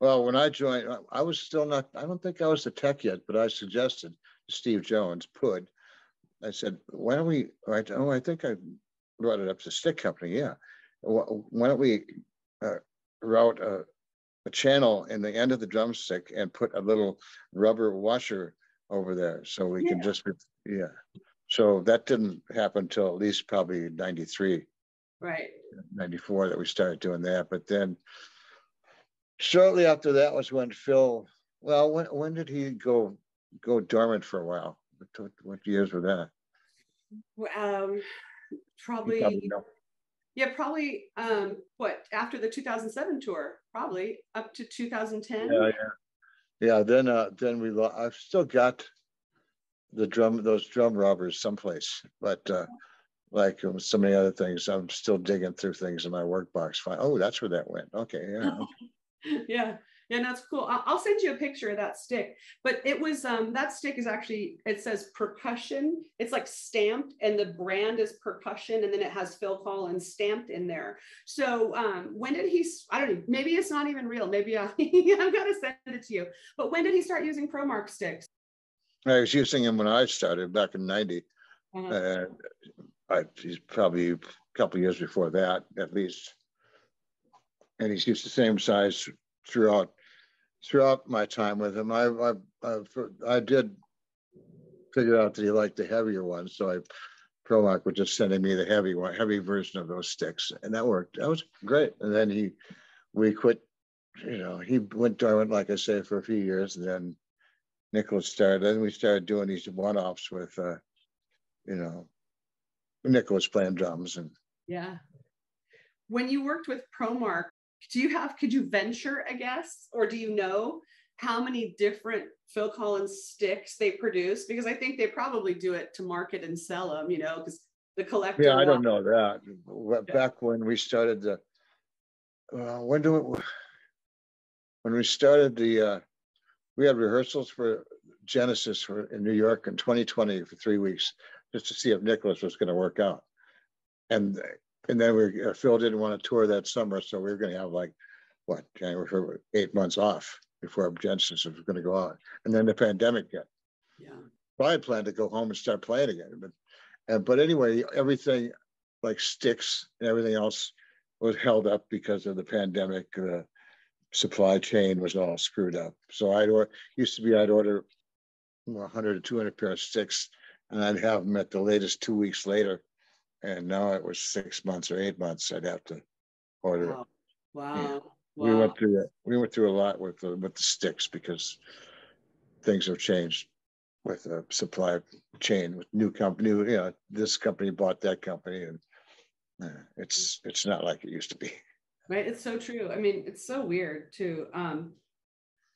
Well, when I joined, I was still not. I don't think I was the tech yet, but I suggested to Steve Jones, Pud. I said, why don't we, I think I brought it up to the stick company. Yeah. Why don't we route a channel in the end of the drumstick and put a little rubber washer over there so we can just, So that didn't happen until at least probably 93. Right. 94 that we started doing that. But then shortly after that was when Phil, well, when did he go dormant for a while? What years were that? You probably Probably, know. yeah, probably, what, after the 2007 tour, probably up to 2010. Yeah, yeah. Then I've still got those drum rubbers someplace, but like so many other things, I'm still digging through things in my work box. Find, oh, that's where that went. Okay, yeah. Yeah, yeah, that's cool. I'll send you a picture of that stick. But it was that stick is actually, it says percussion. It's like stamped, and the brand is percussion, and then it has Phil Collins stamped in there. So when did he? I don't know. Maybe it's not even real. Maybe I've got to send it to you. But when did he start using ProMark sticks? I was using him when I started back in '90. Uh-huh. He's probably a couple of years before that, at least. And he's used the same size throughout my time with him. I did figure out that he liked the heavier ones, so ProMark was just sending me the heavy version of those sticks, and that worked. That was great. And then we quit. He went dormant, like I say, for a few years, and then Nicholas started. Then we started doing these one-offs with, Nicholas playing drums. And Yeah. When you worked with ProMark, could you venture a guess, or do you know how many different Phil Collins sticks they produce? Because I think they probably do it to market and sell them, because the collector. yeah, I don't know that. Back when we started when we started we had rehearsals for Genesis in New York in 2020 for 3 weeks, just to see if Nicholas was going to work out. And then Phil didn't want to tour that summer, so we were going to have January for 8 months off before Genesis was going to go out. And then the pandemic hit. Yeah. Well, I had planned to go home and start playing again, but anyway, everything like sticks and everything else was held up because of the pandemic. Supply chain was all screwed up. So I'd order 100 to 200 pair of sticks, and I'd have them at the latest 2 weeks later. And now it was 6 months or 8 months. I'd have to order it. Wow. Yeah. Wow. We went through a lot with the sticks because things have changed with the supply chain with new company. This company bought that company, and it's not like it used to be. Right. It's so true. I mean, it's so weird too.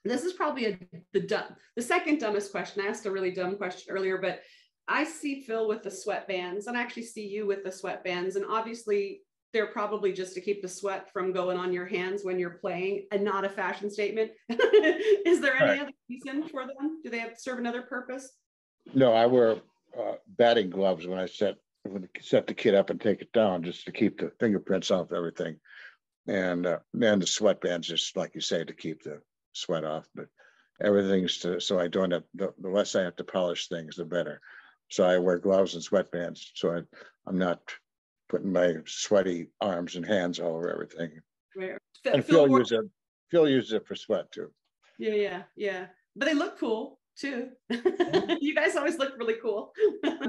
This is probably the second dumbest question. I asked a really dumb question earlier, but I see Phil with the sweatbands, and I actually see you with the sweatbands. And obviously, they're probably just to keep the sweat from going on your hands when you're playing, and not a fashion statement. Is there any other reason for them? Do they serve another purpose? No, I wear batting gloves when I set the kit up and take it down, just to keep the fingerprints off everything. And the sweatbands, just like you say, to keep the sweat off. But everything's so I don't have the less I have to polish things, the better. So I wear gloves and sweatbands, so I'm not putting my sweaty arms and hands all over everything. Right. And Phil uses it for sweat too. Yeah. But they look cool too. You guys always look really cool.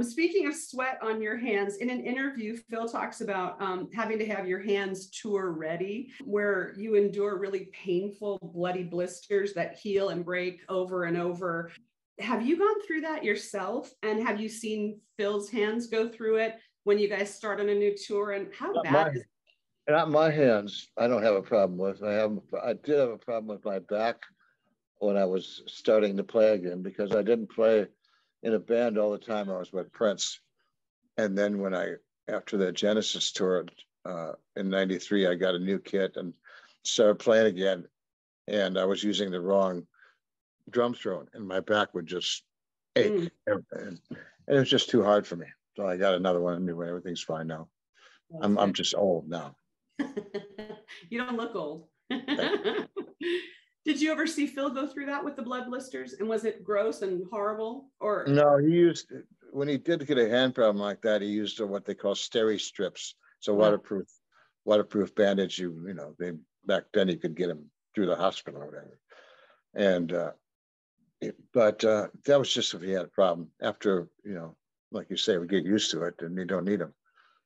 Speaking of sweat on your hands, in an interview, Phil talks about having to have your hands tour ready, where you endure really painful, bloody blisters that heal and break over and over. Have you gone through that yourself? And have you seen Phil's hands go through it when you guys start on a new tour? And how bad is it? Not my hands. I don't have a problem with. I did have a problem with my back when I was starting to play again, because I didn't play in a band all the time. I was with Prince. And then after the Genesis tour in '93, I got a new kit and started playing again. And I was using the wrong drum throne, and my back would just ache. And it was just too hard for me. So I got another one, and everything's fine now. I'm just old now. You don't look old. Did you ever see Phil go through that with the blood blisters? And was it gross and horrible? Or no, when he did get a hand problem like that, he used what they call steri strips. So waterproof bandage. Back then you could get him through the hospital or whatever. And but that was just if he had a problem. After, like you say, we get used to it and you don't need them.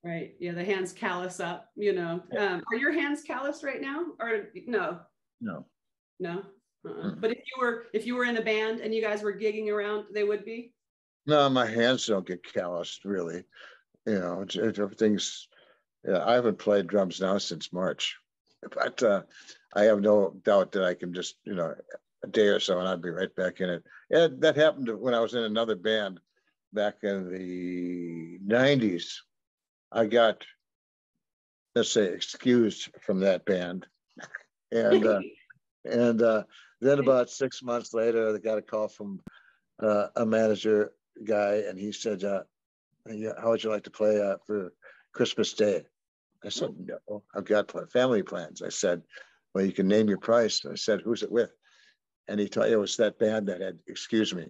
Right. Yeah, the hands callous up, Are your hands calloused right now, or no? No. No. But if you were in a band and you guys were gigging around, they would be? No, my hands don't get calloused, really. You know, everything's, yeah, I haven't played drums now since March, but I have no doubt that I can just, you know, a day or so and I'd be right back in it. And that happened when I was in another band back in the 90s. I got, let's say, excused from that band. And then about 6 months later, I got a call from a manager guy, and he said, yeah, how would you like to play for Christmas Day? I said, no, I've got family plans. I said, well, you can name your price. I said, who's it with? And he told me it was that band that had excused me.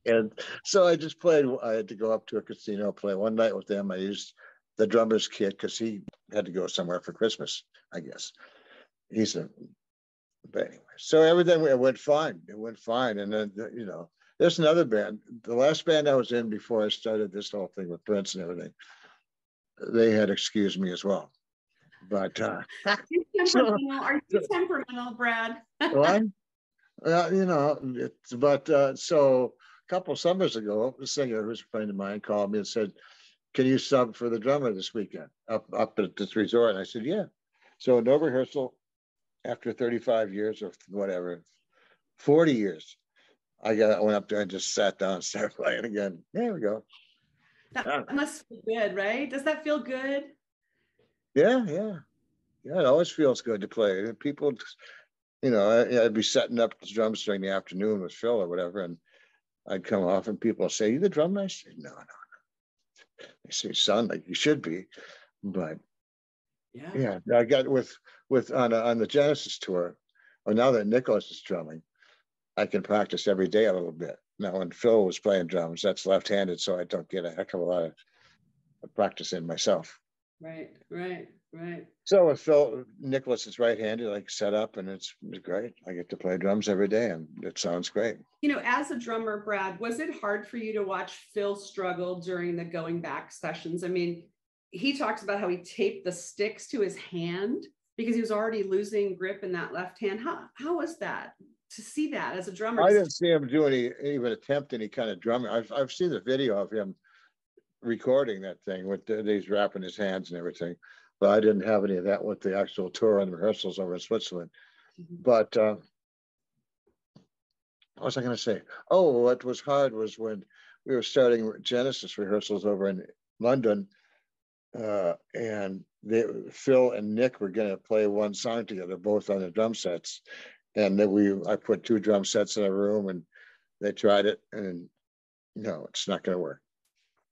And so I just played. I had to go up to a casino, play one night with them. I used the drummer's kit because he had to go somewhere for Christmas, I guess. But anyway, so everything went fine. It went fine. And then, you know, there's another band. The last band I was in before I started this whole thing with Prince and everything, they had excused me as well. But Are you temperamental, Brad? well, you know, so a couple of summers ago, a singer who's a friend of mine called me and said, can you sub for the drummer this weekend up at this resort? And I said, yeah. So no rehearsal, after 35 years or whatever, 40 years, I went up there and just sat down and started playing again. There we go. That must feel good, right? Does that feel good? Yeah. It always feels good to play. People, you know, I'd be setting up the drums during the afternoon with Phil or whatever, and I'd come off and people say, you the drum man? I say, no. They say, son, like you should be. But yeah, I got with on the Genesis tour, or now that Nicholas is drumming, I can practice every day a little bit. Now, when Phil was playing drums, that's left-handed, so I don't get a heck of a lot of practice in myself. Right. So with Phil, Nicholas is right-handed, like set up, and it's great. I get to play drums every day, and it sounds great. You know, as a drummer, Brad, was it hard for you to watch Phil struggle during the going back sessions? I mean, he talks about how he taped the sticks to his hand because he was already losing grip in that left hand. How was that to see that as a drummer? I didn't see him do even attempt any kind of drumming. I've seen the video of him recording that thing with he's wrapping his hands and everything, but I didn't have any of that with the actual tour and rehearsals over in Switzerland. But what was I going to say? Oh, what was hard was when we were starting Genesis rehearsals over in London, and Phil and Nick were going to play one song together, both on the drum sets. And then I put 2 drum sets in a room, and they tried it, and no, it's not going to work.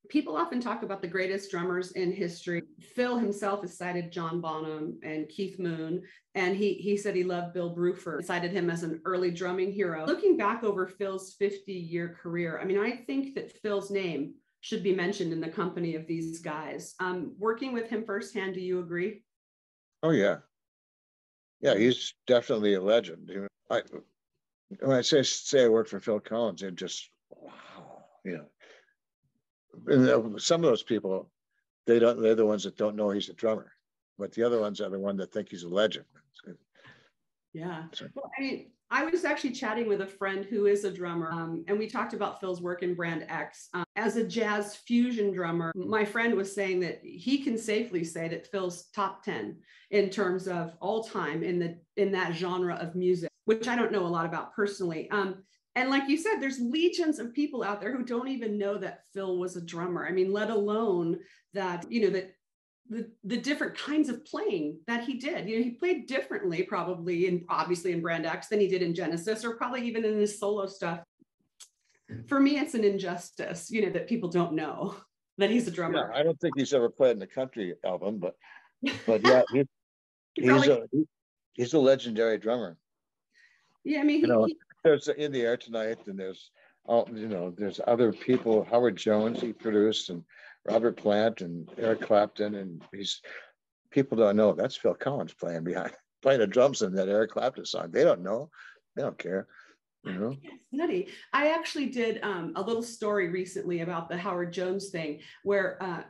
People often talk about the greatest drummers in history. Phil himself has cited John Bonham and Keith Moon, and he said he loved Bill Bruford, cited him as an early drumming hero. Looking back over Phil's 50-year career, I mean, I think that Phil's name should be mentioned in the company of these guys. Working with him firsthand, do you agree? Oh, yeah. Yeah, he's definitely a legend. When I say I work for Phil Collins, it just, wow, you know. And some of those people, they're the ones that don't know he's a drummer, but the other ones are the ones that think he's a legend. Yeah. Well, I mean, I was actually chatting with a friend who is a drummer, and we talked about Phil's work in Brand X. As a jazz fusion drummer, my friend was saying that he can safely say that Phil's top 10 in terms of all time in that genre of music, which I don't know a lot about personally. And like you said, there's legions of people out there who don't even know that Phil was a drummer. I mean, let alone that, you know, that the different kinds of playing that he did. You know, he played differently probably obviously in Brand X than he did in Genesis, or probably even in his solo stuff. For me, it's an injustice, you know, that people don't know that he's a drummer. Yeah, I don't think he's ever played in a country album, but yeah, he's a legendary drummer. Yeah, I mean, there's In the Air Tonight, and there's there's other people. Howard Jones he produced, and Robert Plant and Eric Clapton, and people don't know that's Phil Collins playing the drums in that Eric Clapton song. They don't know, they don't care. you know? It's nutty. I actually did a little story recently about the Howard Jones thing, where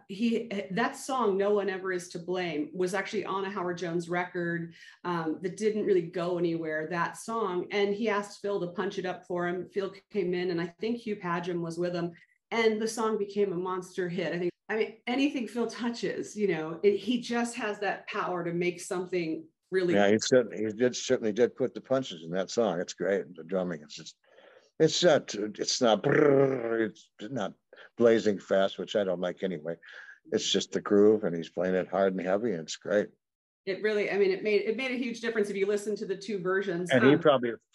that song "No One Ever Is to Blame" was actually on a Howard Jones record that didn't really go anywhere, that song, and he asked Phil to punch it up for him. Phil came in, and I think Hugh Padgham was with him, and the song became a monster hit. I mean, anything Phil touches, you know, he just has that power to make something really. Yeah, certainly did put the punches in that song. It's great. The drumming, it's not blazing fast, which I don't like anyway. It's just the groove, and he's playing it hard and heavy, and it's great. It really, I mean, it made a huge difference if you listen to the two versions. And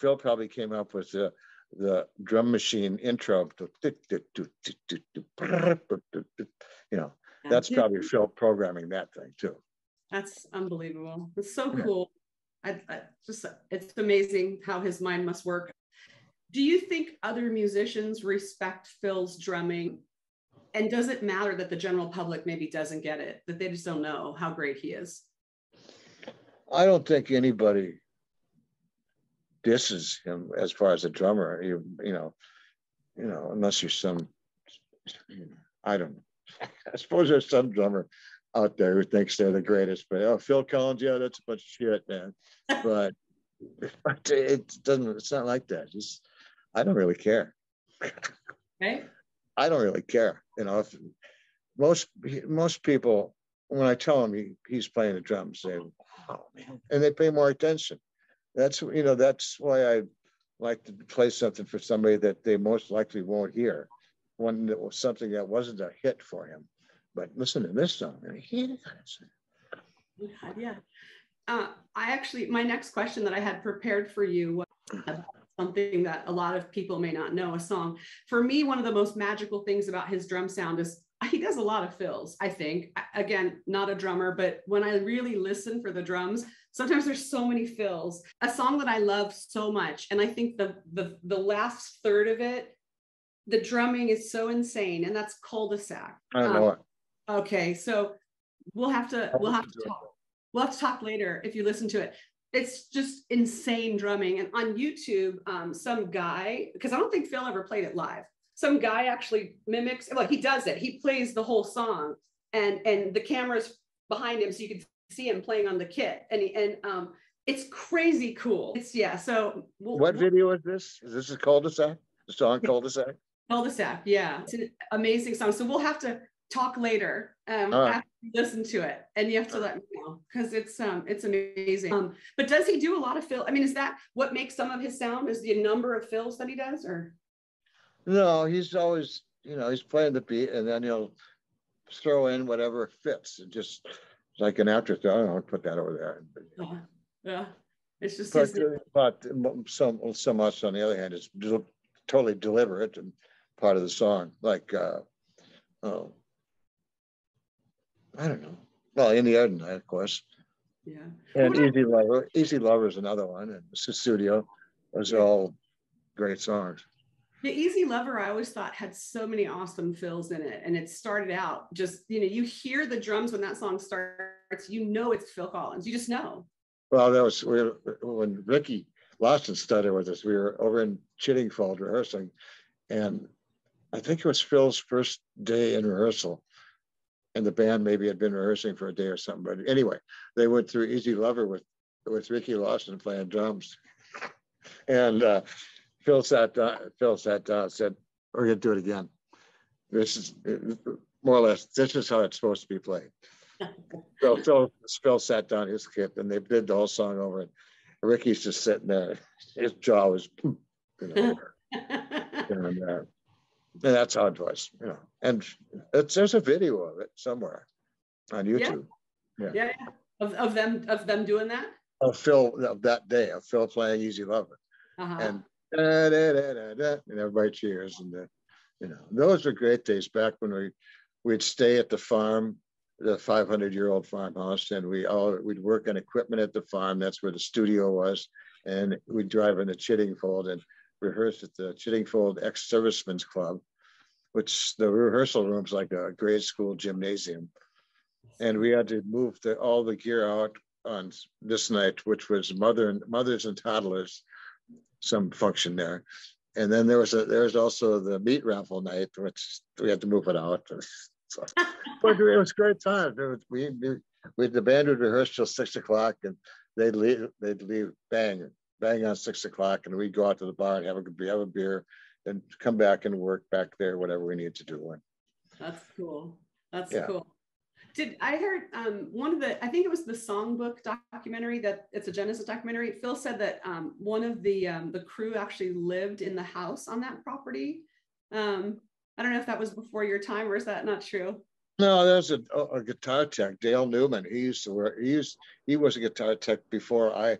Phil probably came up with the drum machine intro. You know, that's probably Phil programming that thing too. That's unbelievable. It's so cool. It's amazing how his mind must work. Do you think other musicians respect Phil's drumming? And does it matter that the general public maybe doesn't get it, that they just don't know how great he is? I don't think anybody disses him as far as a drummer. You know, unless you're some, I don't know. I suppose there's some drummer out there who thinks they're the greatest, but Phil Collins, yeah, that's a bunch of shit, man. But it's not like that. I don't really care. Right? I don't really care. You know, if most people, when I tell them he's playing the drums, say, "Oh man," and they pay more attention. That's why I like to play something for somebody that they most likely won't hear. One that was something that wasn't a hit for him. But listen to this song. Yeah. My next question that I had prepared for you was about something that a lot of people may not know, a song. For me, one of the most magical things about his drum sound is he does a lot of fills, I think. Again, not a drummer, but when I really listen for the drums, sometimes there's so many fills. A song that I love so much, and I think the last third of it, the drumming is so insane, and that's Cul-de-sac. I don't know it. Okay, so we'll have to talk. We'll have to talk later if you listen to it. It's just insane drumming. And on YouTube, some guy, because I don't think Phil ever played it live, some guy actually mimics, well, he does it. He plays the whole song, and the camera's behind him, so you can see him playing on the kit. And it's crazy cool. So what video is this? Is this a cul-de-sac? The song Cul-de-sac? Cul-de-sac, yeah. It's an amazing song. So we'll have to talk later after you listen to it, and you have to let me know, because it's amazing. But does he do a lot of fill? I mean, is that what makes some of his sound, is the number of fills that he does? Or no, he's always, he's playing the beat, and then he'll throw in whatever fits, and just like an afterthought. I don't know, put that over there. Yeah, it's just. But so much on the other hand, it's totally deliberate and part of the song, like I don't know. Well, In the Air Tonight, of course. Yeah. And Easy Lover is another one, and Studio. Those are all great songs. The Easy Lover, I always thought, had so many awesome fills in it, and it started out just, you hear the drums when that song starts, it's Phil Collins. You just know. Well, that was when Ricky Lawson started with us. We were over in Chiddingfold rehearsing, and I think it was Phil's first day in rehearsal. And the band maybe had been rehearsing for a day or something. But anyway, they went through Easy Lover with Ricky Lawson playing drums. And Phil sat down and said, "We're going to do it again. This is more or less, this is how it's supposed to be played." So Phil sat down his kit, and they did the whole song over. And Ricky's just sitting there. His jaw was, and that's how it was, And there's a video of it somewhere on YouTube. Yeah. Of them doing that. Of that day, of Phil playing Easy Lover, and everybody cheers, and those were great days back when we'd stay at the farm, the 500-year-old farmhouse, and we'd work on equipment at the farm. That's where the studio was, and we'd drive into Chiddingfold and rehearsed at the Chiddingfold Ex-Servicemen's Club, which the rehearsal room's like a grade school gymnasium. And we had to move all the gear out on this night, which was mothers and toddlers. some function there. And then there was also the meat raffle night, which we had to move it out. So, but it was a great time. The band would rehearse till 6 o'clock, and they'd leave bang on 6 o'clock, and we'd go out to the bar and have a beer, and come back and work back there, whatever we need to do. That's cool. That's cool. I heard I think it was the Songbook documentary, that it's a Genesis documentary. Phil said that one of the crew actually lived in the house on that property. I don't know if that was before your time, or is that not true? No, there's a guitar tech, Dale Newman. He was a guitar tech before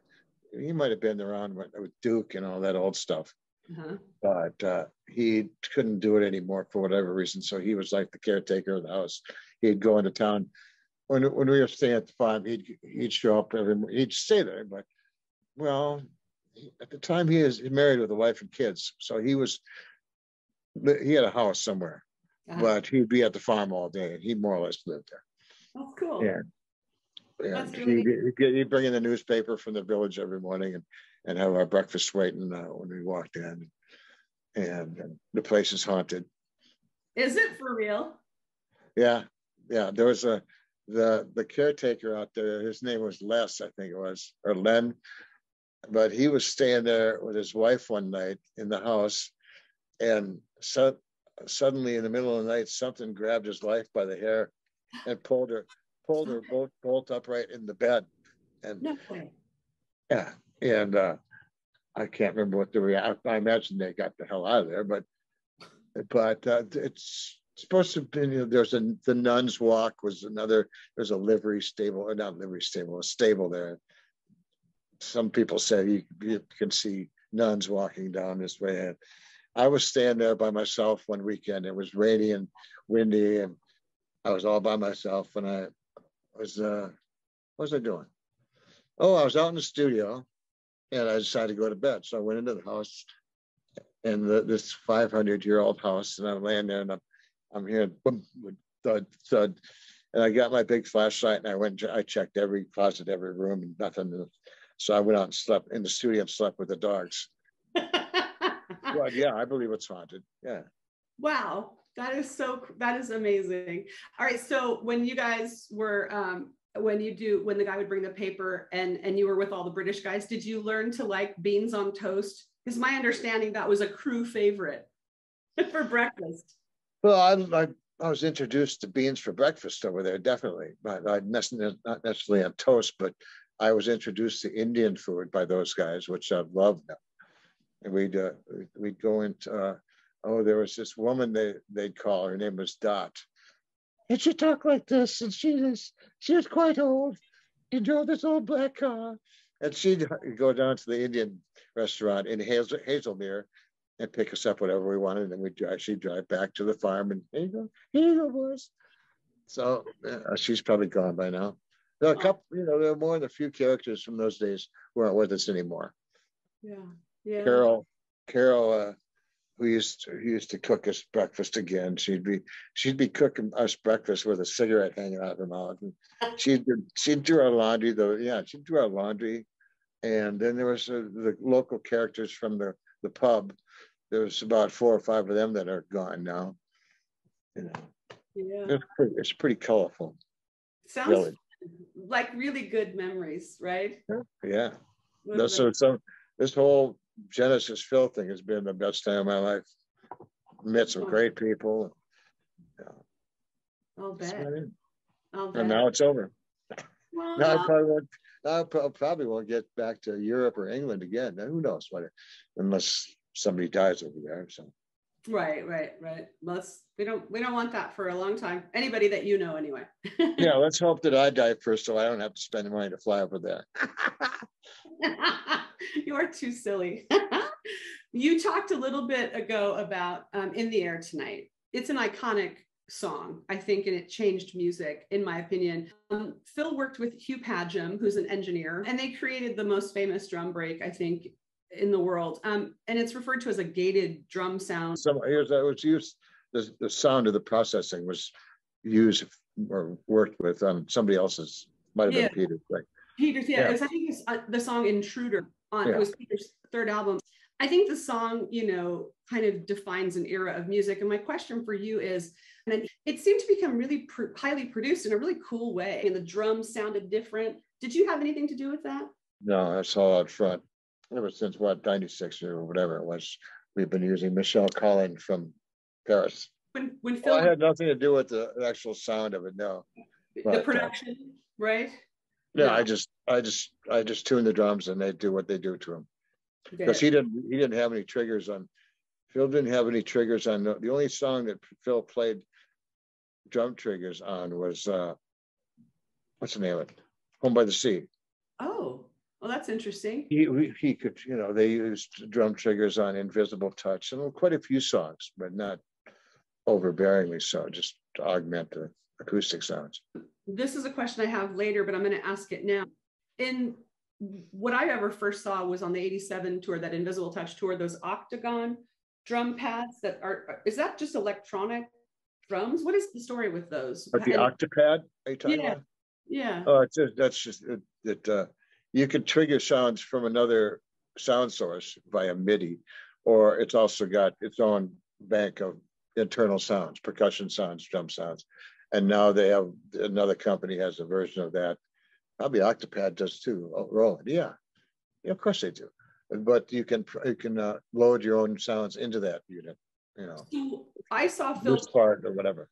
he might have been around with Duke and all that old stuff. Uh-huh. But he couldn't do it anymore for whatever reason. So he was like the caretaker of the house. He'd go into town when we were staying at the farm. He'd show up he'd stay there. But at the time he's married with a wife and kids, so he had a house somewhere, but he'd be at the farm all day, and he more or less lived there. That's cool. Yeah. And he'd bring in the newspaper from the village every morning and have our breakfast waiting when we walked in. And the place is haunted. Is it for real? Yeah. There was the caretaker out there. His name was Les, I think it was, or Len. But he was staying there with his wife one night in the house, and suddenly in the middle of the night, something grabbed his wife by the hair and pulled her bolt upright in the bed. And no way. Yeah. And I can't remember what I imagine they got the hell out of there, but it's supposed to be, there's the Nuns Walk there's a livery stable, or not livery stable, a stable there. Some people say you can see nuns walking down this way. And I was staying there by myself one weekend. It was rainy and windy, and I was all by myself, and I was, what was I doing? Oh, I was out in the studio, and I decided to go to bed. So I went into the house, and this 500-year-old house, and I'm laying there, and I'm hearing boom, thud, thud. And I got my big flashlight, and I checked every closet, every room, and nothing. So I went out and slept in the studio and slept with the dogs. Well, yeah, I believe it's haunted. Yeah. Wow. That is amazing. All right. So when you guys were, when the guy would bring the paper and you were with all the British guys, did you learn to like beans on toast? Because my understanding that was a crew favorite for breakfast. Well, I was introduced to beans for breakfast over there, definitely. Not necessarily on toast, but I was introduced to Indian food by those guys, which I loved. And we'd go into, there was this woman they'd call, her name was Dot. And she talked like this, and she was quite old. She drove this old black car. And she'd go down to the Indian restaurant in Hazelmere and pick us up whatever we wanted. And she'd drive back to the farm, and here you go, boys. So she's probably gone by now. There are a couple, there are more than a few characters from those days who aren't with us anymore. Yeah. Carol, who used to cook us breakfast again. She'd be cooking us breakfast with a cigarette hanging out of her mouth. And she'd do our laundry though. Yeah, she'd do our laundry. And then there was the local characters from the pub. There was about 4 or 5 of them that are gone now. Yeah. It's pretty colorful. Sounds really like really good memories, right? Yeah. This whole Genesis Phil thing has been the best time of my life. Met some great people. I'll bet. And now it's over. Well, now I probably won't get back to Europe or England again. Now, who knows unless somebody dies over there. So. Right. We don't want that for a long time. Anybody that you know, anyway. Yeah, let's hope that I die first, so I don't have to spend the money to fly over there. You are too silly. You talked a little bit ago about In the Air Tonight. It's an iconic song, I think, and it changed music, in my opinion. Phil worked with Hugh Padgham, who's an engineer, and they created the most famous drum break, I think, in the world. And it's referred to as a gated drum sound. The sound of the processing was used or worked with on somebody else's, might have been Peter's. Right? Peter's, yeah. I think it's the song Intruder it was Peter's 3rd album. I think the song, kind of defines an era of music. And my question for you is, and it seemed to become really highly produced in a really cool way. And the drums sounded different. Did you have anything to do with that? No, that's all out front. Ever since 96 or whatever it was, we've been using Michelle Collin from Paris. When Phil, I had nothing to do with the actual sound of it, no. The production, right? Yeah, no. I just tune the drums and they do what they do to them. Because he didn't have any triggers on. Phil didn't have any triggers on. The only song that Phil played drum triggers on was what's the name of it? Home by the Sea. Oh, well, that's interesting. He could, they used drum triggers on Invisible Touch and quite a few songs, but not overbearingly so, just to augment the acoustic sounds. This is a question I have later, but I'm going to ask it now. In what I ever first saw was on the 87 tour, that Invisible Touch tour, those octagon drum pads is that just electronic drums? What is the story with those? But the octapad, are you talking about? Yeah. Oh, that's just that you can trigger sounds from another sound source via MIDI, or it's also got its own bank of internal sounds, percussion sounds, drum sounds. And now they have, another company has a version of that. Probably Octapad does too. Oh, Roland, yeah, of course they do. But you can load your own sounds into that unit. So I saw Phil part or whatever.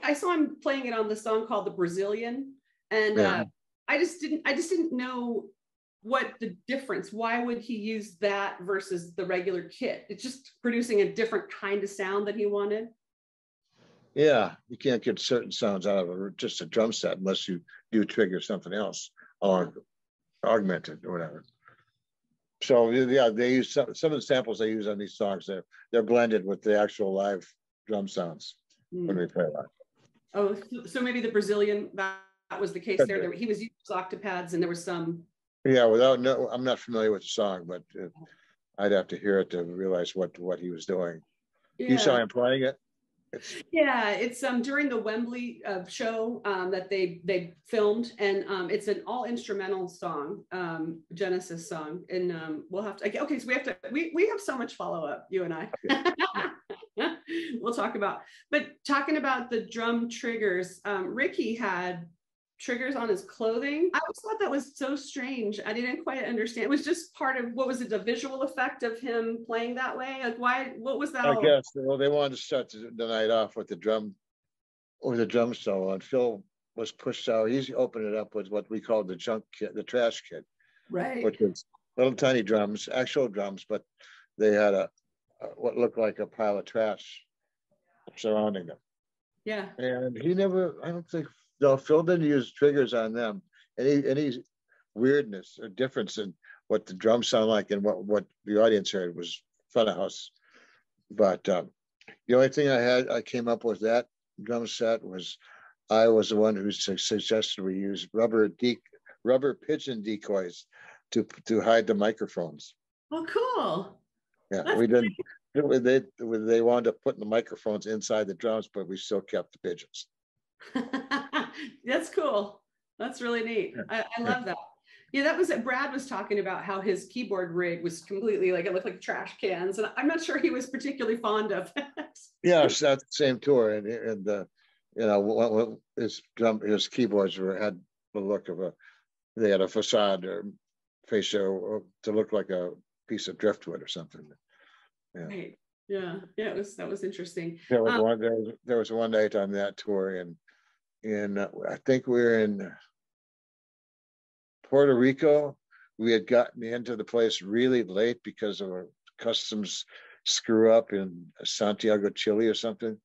I saw him playing it on the song called "The Brazilian," and I just didn't know what the difference. Why would he use that versus the regular kit? It's just producing a different kind of sound that he wanted. Yeah, you can't get certain sounds out of just a drum set unless you do trigger something else or augment it or whatever. So yeah, they use some of the samples they use on these songs. They're blended with the actual live drum sounds when we play live. Oh, so maybe the Brazilian, that was the case there. He was using octapads, and there was some. Yeah, I'm not familiar with the song, but I'd have to hear it to realize what he was doing. Yeah. You saw him playing it? It's during the Wembley show that they filmed, and it's an all instrumental song, Genesis song, and we'll have to. Okay, so we have so much follow up, you and I. We'll talk about the drum triggers. Ricky had triggers on his clothing. I always thought that was so strange. I didn't quite understand. It was just part of, what was it, the visual effect of him playing that way? Like, why? What was that? I guess they wanted to start the night off with the drum solo, and Phil was pushed out. He opened it up with what we called the junk kit, the trash kit, right? Which was little tiny drums, actual drums, but they had what looked like a pile of trash surrounding them. Yeah, and he never. I don't think. No, Phil didn't use triggers on them. Any weirdness or difference in what the drums sound like and what the audience heard was funhouse. But the only thing I came up with that drum set was, I was the one who suggested we use rubber pigeon decoys to hide the microphones. Oh, cool. Yeah, that's we didn't. They wound up putting the microphones inside the drums, but we still kept the pigeons. That's cool. That's really neat. I love that. Yeah, that was it. Brad was talking about how his keyboard rig was completely it looked like trash cans, and I'm not sure he was particularly fond of it. Yeah, it's that same tour, and his keyboards had the look of they had a facade or fascia to look like a piece of driftwood or something. Yeah. Right. Yeah. That was interesting. There was one night on that tour, and I think we were in Puerto Rico. We had gotten into the place really late because of a customs screw up in Santiago, Chile or something.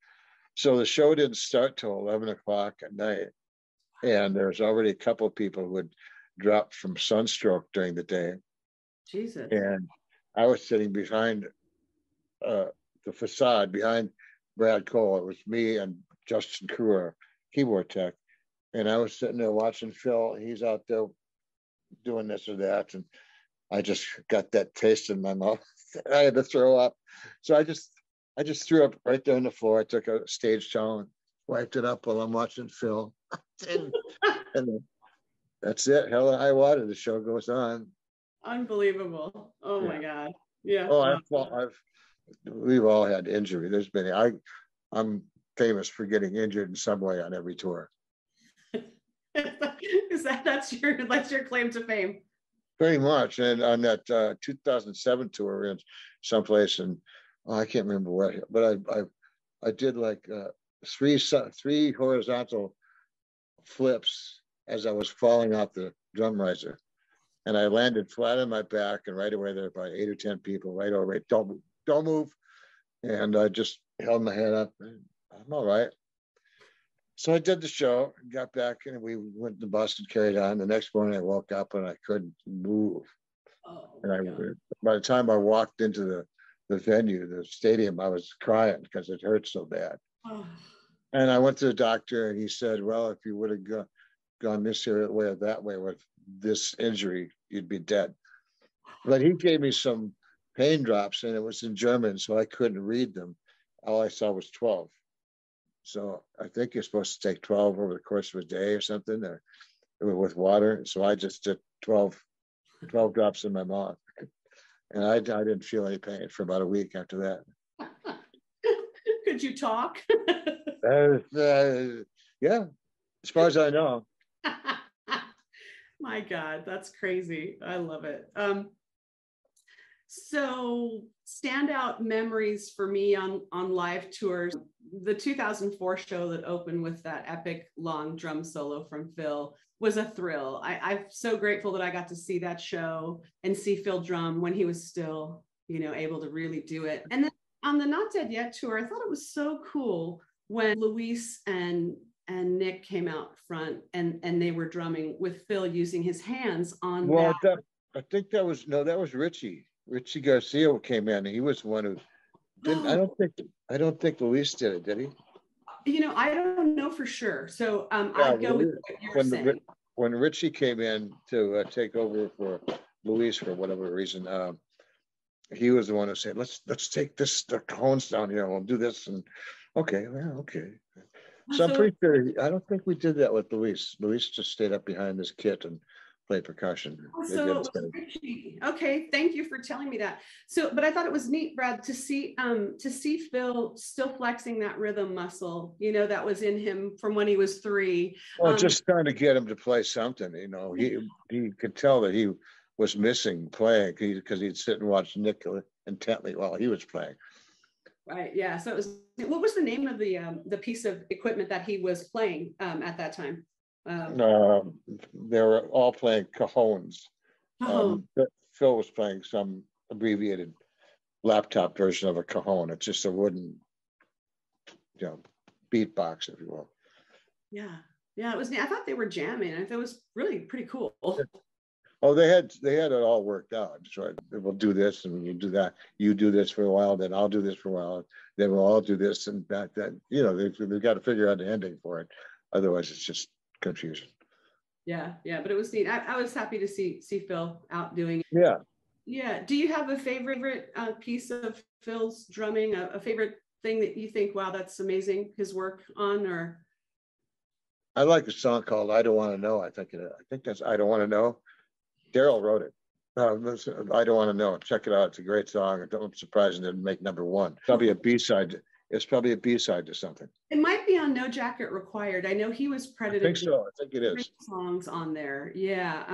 So the show didn't start till 11 o'clock at night. And there's already a couple of people who had dropped from sunstroke during the day. Jesus. And I was sitting behind the facade, behind Brad Cole. It was me and Justin Kruer, keyboard tech. And I was sitting there watching Phil. He's out there doing this or that. And I just got that taste in my mouth. I had to throw up. So I just threw up right there on the floor. I took a stage towel and wiped it up while I'm watching Phil. and that's it. Hell or high water. The show goes on. Unbelievable. Oh my God. Yeah. Oh, we've all had injury. I'm famous for getting injured in some way on every tour. That's your claim to fame? Pretty much. And on that 2007 tour, we were in someplace, and I can't remember where, but I did like three horizontal flips as I was falling off the drum riser, and I landed flat on my back, and right away there were about 8 or 10 people right over it. Don't move. And I just held my head up. And I'm all right. So I did the show, got back, and we went to the bus and carried on. The next morning I woke up and I couldn't move. Oh, And by the time I walked into the venue, the stadium, I was crying because it hurt so bad. oh. And I went to the doctor, and he said, well, if you would have gone this way or that way with this injury, you'd be dead. But he gave me some pain drops, and it was in German, so I couldn't read them. All I saw was 12. So I think you're supposed to take 12 over the course of a day or something, or with water. So I just did 12 drops in my mouth. And I didn't feel any pain for about a week after that. Could you talk? Yeah, as far as I know. My God, that's crazy. I love it. So standout memories for me on live tours, the 2004 show that opened with that epic long drum solo from Phil was a thrill. I'm so grateful that I got to see that show and see Phil drum when he was still, able to really do it. And then on the Not Dead Yet tour, I thought it was so cool when Luis and Nick came out front and they were drumming with Phil using his hands on that. I think that was Richie. Richie Garcia came in. He was the one who didn't. I don't think Luis did it. Did he? I don't know for sure. So I'd go with what you're saying. When Richie came in to take over for Luis for whatever reason, he was the one who said, "Let's take the cajones down here. We'll do this." And okay, well, okay. So I'm pretty sure. I don't think we did that with Luis. Luis just stayed up behind his kit and play percussion. So it was Richie. Okay, thank you for telling me that. So, but I thought it was neat, Brad, to see Phil still flexing that rhythm muscle, that was in him from when he was 3. Well, just trying to get him to play something. He could tell that he was missing playing because he'd sit and watch Nick intently while he was playing. Right. Yeah. So what was the name of the piece of equipment that he was playing at that time? They were all playing cajones. Phil was playing some abbreviated laptop version of a cajon. It's just a wooden, beatbox, if you will. Yeah, it was. I thought they were jamming. I thought it was really pretty cool. Oh, they had it all worked out. So we'll do this and we'll do that. You do this for a while, then I'll do this for a while. Then we'll all do this and that. They've got to figure out the ending for it. Otherwise, it's just confusion. Yeah, but it was neat. I was happy to see Phil out doing it. Yeah. Do you have a favorite piece of Phil's drumming? A favorite thing that you think, wow, that's amazing, his work on? Or I like a song called "I Don't Want to Know." I think that's "I Don't Want to Know." Daryl wrote it. I Don't Want to Know. Check it out. It's a great song. I'm surprised it didn't make #1. Probably a B-side. It's probably a B-side to something. It might be on No Jacket Required. I know he was credited. I think so. I think it is. Songs on there. Yeah.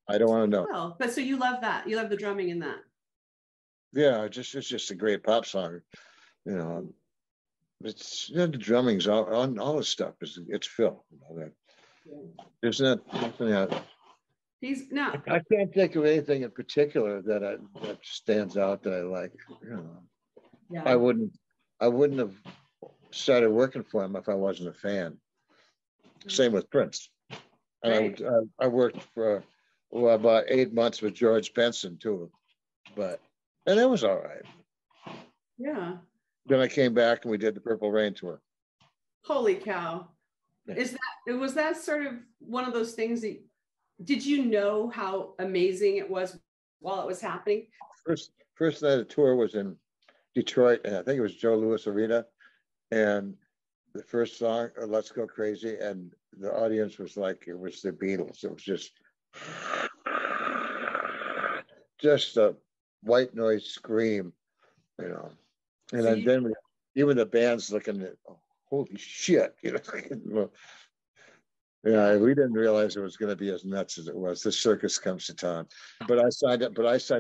I Don't Want to Know. Well, but so you love that. You love the drumming in that. Yeah, it's just a great pop song. It's the drumming's on all this stuff. It's Phil. There's nothing else. I can't think of anything in particular that stands out that I like. Yeah. I wouldn't have started working for him if I wasn't a fan. Same with Prince. And right. I worked for about 8 months with George Benson too, and it was all right. Yeah. Then I came back and we did the Purple Rain tour. Holy cow! Yeah. Was that sort of one of those things that? Did you know how amazing it was while it was happening? First night of the tour was in Detroit, and I think it was Joe Louis Arena. And the first song, "Let's Go Crazy," and the audience was like, it was the Beatles. It was just a white noise scream, you know. And So then even the band's looking at, oh, holy shit, you know. Yeah, we didn't realize it was going to be as nuts as it was. The circus comes to town. But I signed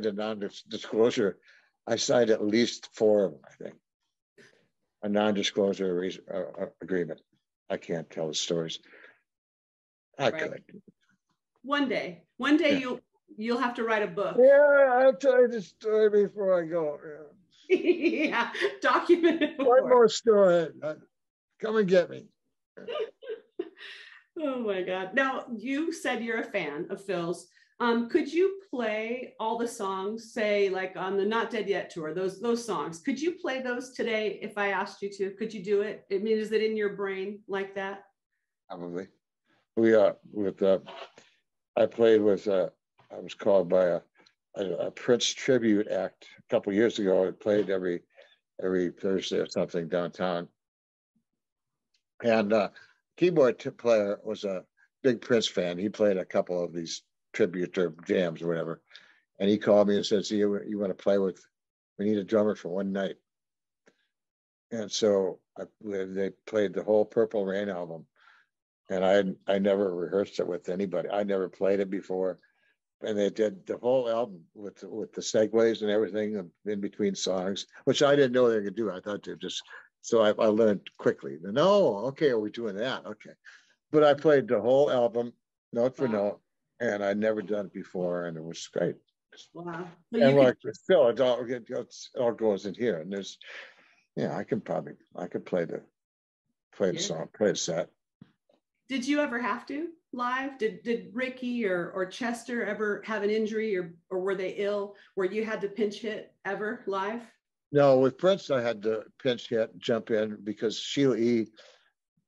a non-disclosure. I signed at least 4 of them, I think. A non-disclosure agreement. I can't tell the stories. I could. One day yeah. you'll have to write a book. Yeah, I'll tell you the story before I go. Yeah, yeah. Document it. One more story. Come and get me. Oh my God. Now, you said you're a fan of Phil's. Could you play all the songs, say like on the Not Dead Yet tour, those songs? Could you play those today if I asked you to? Could you do it? I mean, is it in your brain like that? Probably. I played with, I was called by a Prince tribute act a couple of years ago. I played every Thursday or something downtown. And keyboard player was a big Prince fan. He played a couple of these tribute or jams or whatever. And he called me and said, "See, you want to play with, we need a drummer for one night." And so they played the whole Purple Rain album. And I never rehearsed it with anybody. I never played it before. And they did the whole album with the segues and everything in between songs, which I didn't know they could do. I thought they just, so I learned quickly. No, okay, are we doing that? Okay. But I played the whole album, note for note, and I'd never done it before, and it was great. Wow. And like Phil, it all goes in here. And there's, yeah, I could play the song, play the set. Did you ever have to live? Did Ricky or Chester ever have an injury or were they ill where you had to pinch hit ever live? No, with Prince, I had to pinch hit, jump in because Sheila E.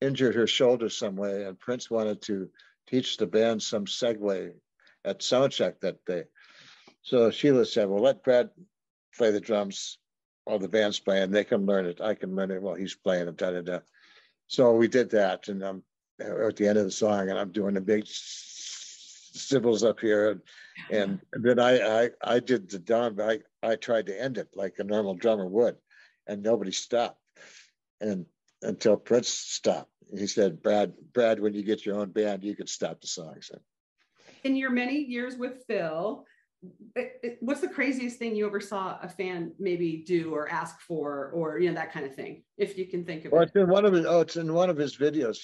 injured her shoulder some way, and Prince wanted to teach the band some segue at soundcheck that day. So Sheila said, "Well, let Brad play the drums while the band's playing. They can learn it. I can learn it while he's playing it." Da, da, da. So we did that, and at the end of the song, and I'm doing the big cymbals up here, and then I did the down. I tried to end it like a normal drummer would, and nobody stopped, and until Prince stopped. He said, Brad, when you get your own band, you can stop the song." So, in your many years with Phil, what's the craziest thing you ever saw a fan maybe do or ask for, or that kind of thing, if you can think of it? It's in one of his videos,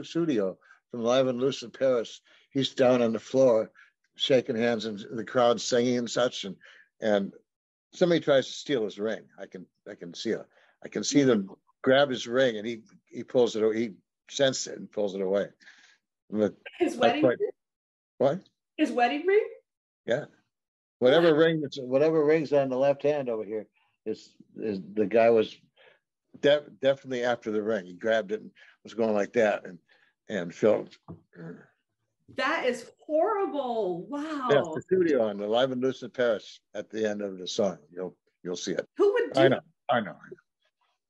Studio from Live and Loose in Paris. He's down on the floor, shaking hands, and the crowd singing and such, and somebody tries to steal his ring. I can see them grab his ring, and he pulls it. He sensed it and pulls it away. But his wedding ring? What? His wedding ring? Yeah. Whatever ring's on the left hand over here is the guy was definitely after the ring. He grabbed it and was going like that and Phil. That is horrible. Wow. Yeah, the studio on the Live and Loose in Paris at the end of the song. You'll see it. Who would do? I know.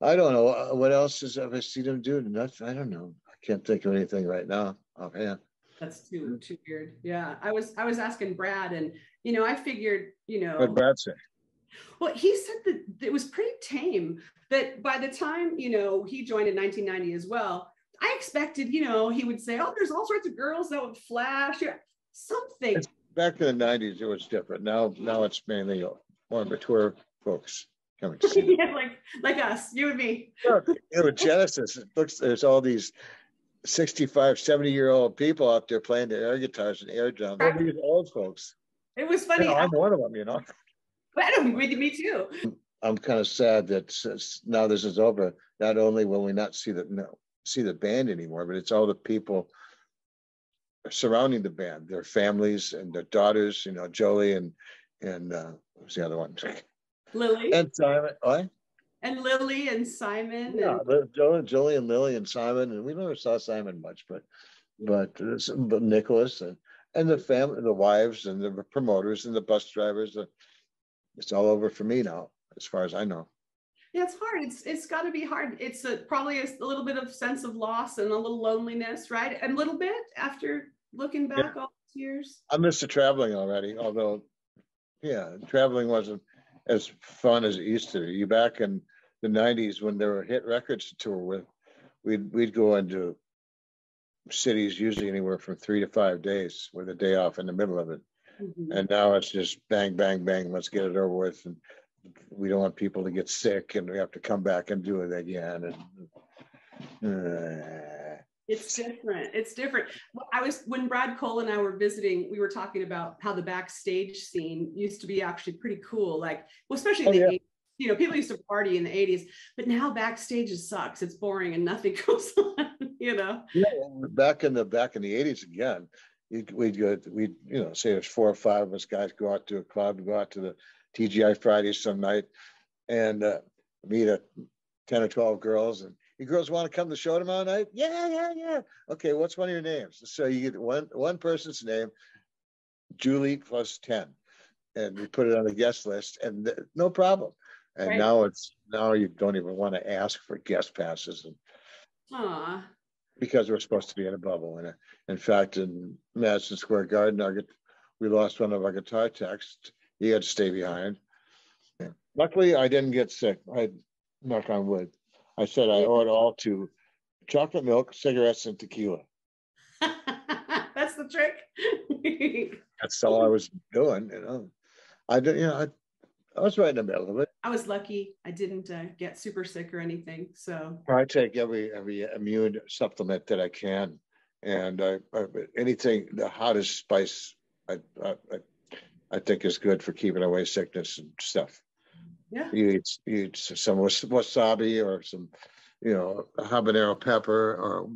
I don't know what else have I seen him do. I don't know. I can't think of anything right now. Oh man. That's too weird. Yeah, I was asking Brad, and I figured, What did Brad say? Well, he said that it was pretty tame. That by the time he joined in 1990 as well, I expected he would say, "Oh, there's all sorts of girls that would flash," or something. Back in the 90s, it was different. Now it's mainly more mature folks coming to see. Yeah, like us, you and me. Look, Genesis. There's all these 65, 70-year-old people out there playing their air guitars and air drums. They're these old folks. It was funny. I'm one of them, Me too. I'm kind of sad that now this is over. Not only will we not see the band anymore, but it's all the people surrounding the band, their families and their daughters. Jolie and what's the other one? Lily and Simon. What? And Lily and Simon. Yeah, Jolie and Lily and Simon, and we never saw Simon much, but Nicholas and the family, the wives and the promoters and the bus drivers. It's all over for me now, as far as I know. Yeah, it's hard. It's got to be hard. It's probably a little bit of sense of loss and a little loneliness, right? And a little bit after looking back all these years. I miss the traveling already, although, yeah, traveling wasn't. as fun as it used to be. You back in the 90s when there were hit records to tour with, we'd go into cities usually anywhere from 3 to 5 days with a day off in the middle of it. Mhm. And now it's just bang, bang, bang, let's get it over with. And we don't want people to get sick and we have to come back and do it again. And It's different. It's different. When Brad Cole and I were visiting, we were talking about how the backstage scene used to be actually pretty cool. Like, well, especially in the 80s, you know, people used to party in the 80s, but now backstage sucks. It's boring and nothing goes on, you know? Yeah, back in the 80s again, we'd you know, say there's 4 or 5 of us guys go out to a club, go out to the TGI Fridays some night and meet 10 or 12 girls. And you girls want to come to the show tomorrow night? Yeah. Okay, what's one of your names? So you get one person's name, Julie plus 10. And we put it on the guest list and no problem. And Right. now you don't even want to ask for guest passes. And Aw. because we're supposed to be in a bubble. And in fact, in Madison Square Garden, we lost one of our guitar techs. He had to stay behind. Luckily, I didn't get sick. I knock on wood. I said I owe it all to chocolate milk, cigarettes, and tequila. That's the trick. That's all I was doing. You know, I was right in the middle of it. I was lucky. I didn't get super sick or anything. So I take every immune supplement that I can, and anything the hottest spice I think is good for keeping away sickness and stuff. yeah. You eat some wasabi or some, you know, habanero pepper or,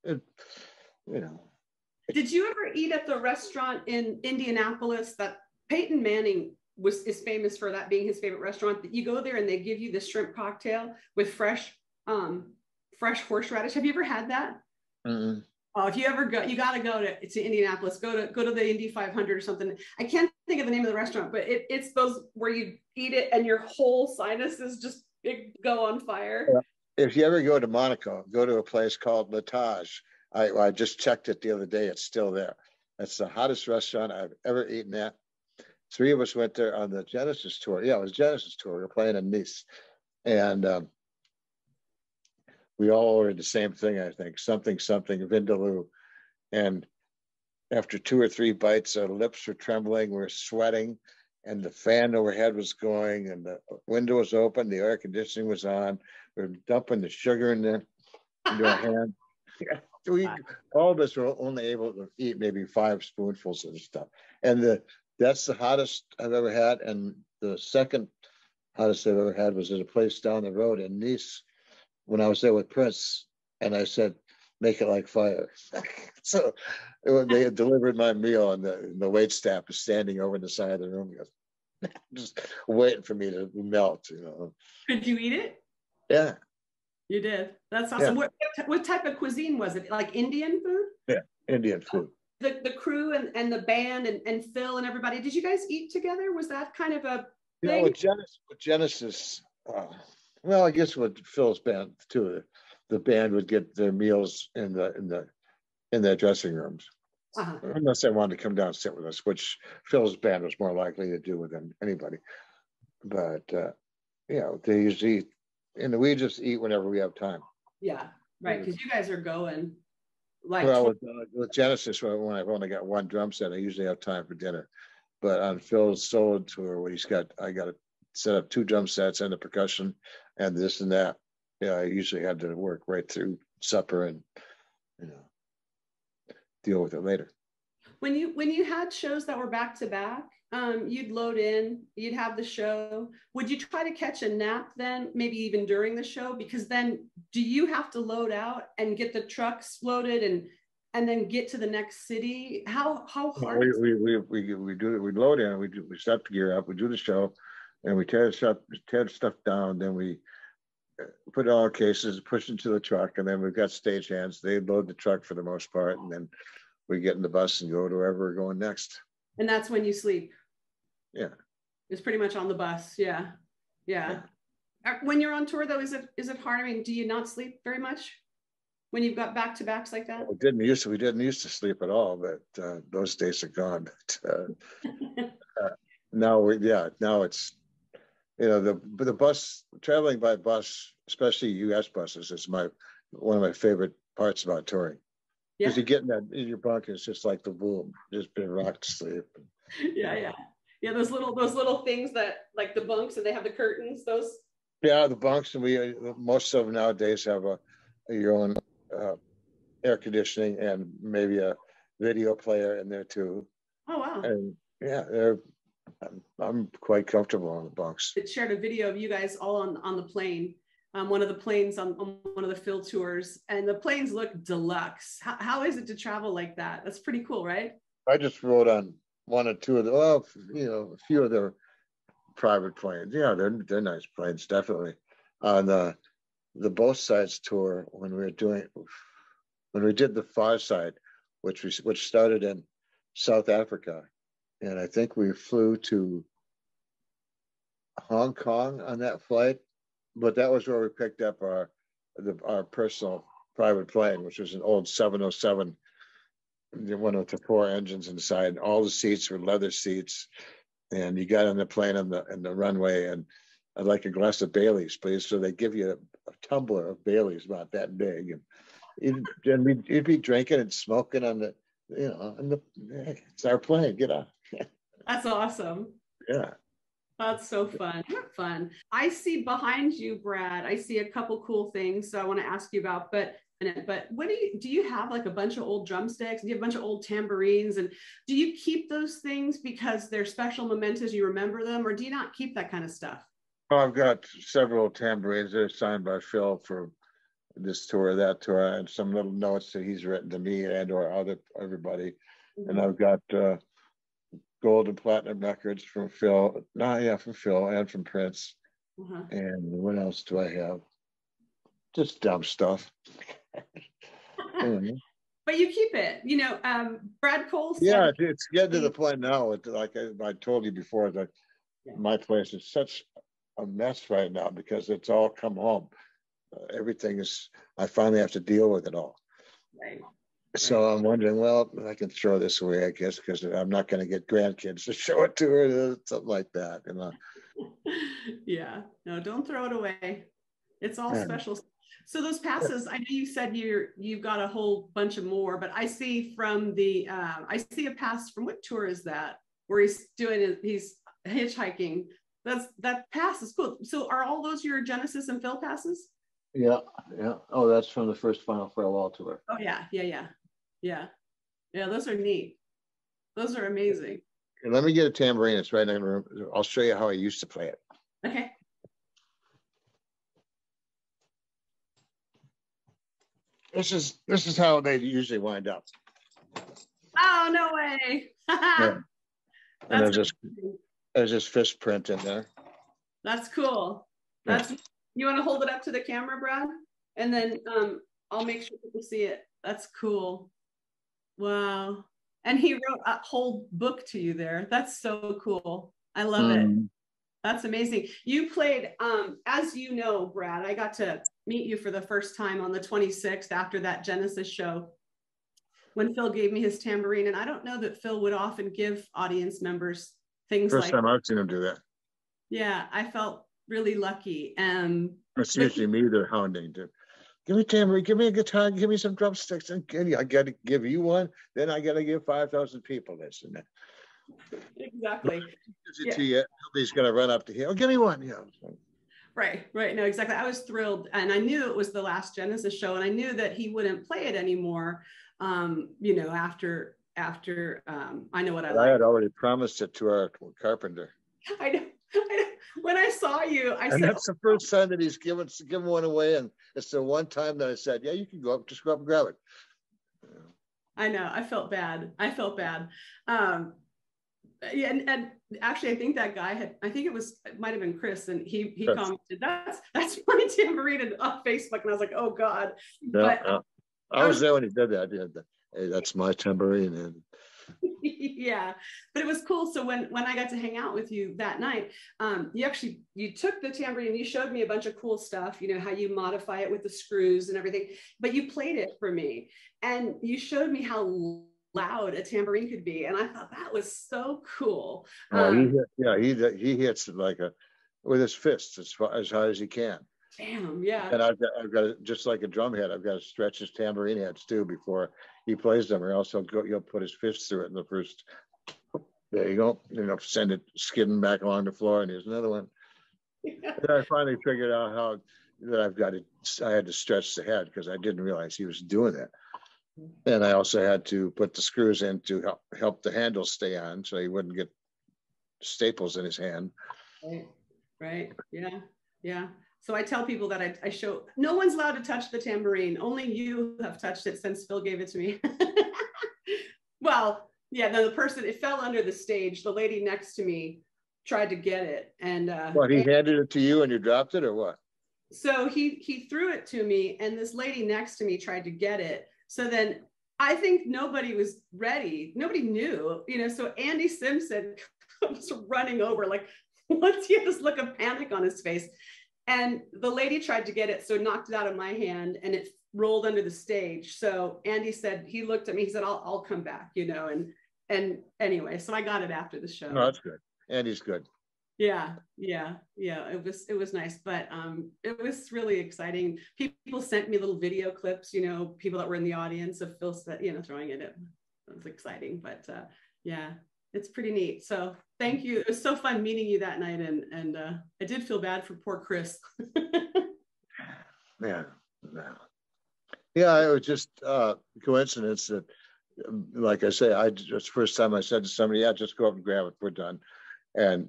you know. Did you ever eat at the restaurant in Indianapolis that Peyton Manning is famous for, that being his favorite restaurant? That you go there and they give you the shrimp cocktail with fresh horseradish. Have you ever had that? Mm-mm. Oh, if you ever go, you got to go to Indianapolis. Go to the Indy 500 or something. I can't think of the name of the restaurant, but it's those where you eat it and your whole sinuses just go on fire. If you ever go to Monaco, go to a place called Latage. I just checked it the other day. It's still there. It's the hottest restaurant I've ever eaten at. 3 of us went there on the Genesis tour. Yeah, it was Genesis tour. We were playing in Nice. And we all ordered the same thing, I think. Something, Vindaloo. And after 2 or 3 bites, our lips were trembling. We were sweating. And the fan overhead was going. And the window was open. The air conditioning was on. We were dumping the sugar into our hand. All of us were only able to eat maybe 5 spoonfuls of the stuff. And that's the hottest I've ever had. And the second hottest I've ever had was at a place down the road in Nice when I was there with Prince. And I said, make it like fire. So they had delivered my meal and the wait staff was standing over in the side of the room, just waiting for me to melt, you know. Could you eat it? Yeah. You did. That's awesome. Yeah. What type of cuisine was it? Like Indian food? Yeah, Indian food. The crew and the band and Phil and everybody, did you guys eat together? Was that kind of a thing? You know, with Genesis, well, I guess with Phil's band too, the band would get their meals in their dressing rooms. Uh-huh. Unless they wanted to come down and sit with us, which Phil's band was more likely to do than anybody. But you know, they usually eat, and we just eat whenever we have time. Yeah, right. Because you guys are going like. Well, with Genesis, when I've only got 1 drum set, I usually have time for dinner. But on Phil's solo tour, where I got to set up 2 drum sets and the percussion and this and that. Yeah, I usually had to work right through supper and, you know, deal with it later. When you had shows that were back to back, you'd load in, you'd have the show. Would you try to catch a nap then, maybe even during the show? Because then do you have to load out and get the trucks loaded and then get to the next city? How hard? We do it. We load in. We set the gear up. We do the show, and we tear the stuff down. Then we put all our cases, push into the truck, and then we've got stagehands. They load the truck for the most part, and then we get in the bus and go to wherever we're going next. And that's when you sleep. Yeah. It's pretty much on the bus. Yeah. When you're on tour though, is it hard? I mean, do you not sleep very much when you've got back to backs like that? We didn't used to sleep at all, but those days are gone. But now it's you know, the bus, traveling by bus, especially U.S. buses, is one of my favorite parts about touring. Because you get in your bunk, it's just like the boom, just been rocked to sleep. Yeah. Those little things that like the bunks, and they have the curtains. Those. Yeah, the bunks, and most of them nowadays have your own air conditioning and maybe a video player in there too. Oh wow! And yeah, I'm quite comfortable on the bunks. It shared a video of you guys all on the plane. One of the planes on one of the Phil tours, and the planes look deluxe. How is it to travel like that? That's pretty cool, right? I just rode on one or two of a few of their private planes. Yeah, they're nice planes, definitely. On the both sides tour, when we did the far side, which started in South Africa, and I think we flew to Hong Kong on that flight, but that was where we picked up our personal private plane, which was an old 707, one with the 4 engines inside. All the seats were leather seats, and you got on the plane on the runway, and I'd like a glass of Bailey's, please. So they give you a tumbler of Bailey's about that big, and you'd be drinking and smoking on the, it's our plane. Get on. That's awesome. Yeah. That's so fun. Fun. I see behind you, Brad, I see a couple cool things so I want to ask you about, but what do you have like a bunch of old drumsticks? Do you have a bunch of old tambourines? And do you keep those things because they're special mementos, you remember them, or do you not keep that kind of stuff? Oh, I've got several tambourines that are signed by Phil for this tour, that tour, and some little notes that he's written to me or everybody. Mm-hmm. And I've got gold and platinum records from Phil. From Phil and from Prince. Uh-huh. And what else do I have? Just dumb stuff. But you keep it, Brad Cole said. Yeah, it's getting to the point now. Like I told you before, that my place is such a mess right now because it's all come home. Everything is, I finally have to deal with it all. Right. So I'm wondering, well, I can throw this away, I guess, because I'm not going to get grandkids to show it to her, something like that, Yeah, no, don't throw it away. It's all special. So those passes, I know you said you've got a whole bunch of more, but I see I see a pass from, what tour is that? Where he's hitchhiking. That pass is cool. So are all those your Genesis and Phil passes? Yeah. Oh, that's from the first Final Farewell tour. Oh yeah. Those are neat. Those are amazing. Let me get a tambourine. It's right in the room. I'll show you how I used to play it. Okay. This is how they usually wind up. Oh, no way. Yeah. And there's this fish print in there. That's cool. You want to hold it up to the camera, Brad? And then I'll make sure people see it. That's cool. Wow. And he wrote a whole book to you there. That's so cool. I love it. That's amazing. You played, as you know, Brad, I got to meet you for the first time on the 26th after that Genesis show when Phil gave me his tambourine. And I don't know that Phil would often give audience members things first like time I've seen him do that. Yeah, I felt really lucky. It's usually me they're hounding to give me tambourine, give me a guitar, give me some drumsticks, and I got to give you one. Then I got to give 5,000 people this and that. Exactly. Nobody's going to run up to him. Oh, give me one. Yeah. Right. No, exactly. I was thrilled, and I knew it was the last Genesis show, and I knew that he wouldn't play it anymore. After I know what I had already promised it to our carpenter. I know. When I saw you, I said, that's the first time that he's given one away, and it's the one time that I said, "Yeah, you can go up, just go up and grab it." I know. I felt bad. And actually, I think that guy it might have been Chris, and he commented, that's my tambourine on Facebook, and I was like, oh God. I was there when he did that. Hey, that's my tambourine. And yeah, but it was cool. So when I got to hang out with you that night, you took the tambourine and you showed me a bunch of cool stuff, how you modify it with the screws and everything, but you played it for me and you showed me how loud a tambourine could be, and I thought that was so cool. He hits like with his fists as hard as he can. Damn, yeah. And I've got to, just like a drum head, I've got to stretch his tambourine heads too before he plays them, or else he'll put his fists through it in the first. There you go. Send it skidding back along the floor, and here's another one. Yeah. And I finally figured out how that I had to stretch the head because I didn't realize he was doing that. And I also had to put the screws in to help the handle stay on so he wouldn't get staples in his hand. Right. Yeah. So I tell people that I show, no one's allowed to touch the tambourine. Only you have touched it since Phil gave it to me. Well, yeah, the person, it fell under the stage. The lady next to me tried to get it. And he handed it to you and you dropped it, or what? So he threw it to me, and this lady next to me tried to get it. So then I think nobody was ready. Nobody knew, so Andy Simpson was running over, like, once he had this look of panic on his face. And the lady tried to get it, so it knocked it out of my hand and it rolled under the stage. So Andy said, he looked at me, he said, I'll come back, and anyway, so I got it after the show. No, that's good. Andy's good. Yeah. It was nice, but it was really exciting. People sent me little video clips, people that were in the audience of Phil, throwing it. It was exciting, but yeah, it's pretty neat. So thank you. It was so fun meeting you that night, and I did feel bad for poor Chris. Yeah, it was just coincidence that, like I say, just first time I said to somebody, yeah, just go up and grab it, we're done. And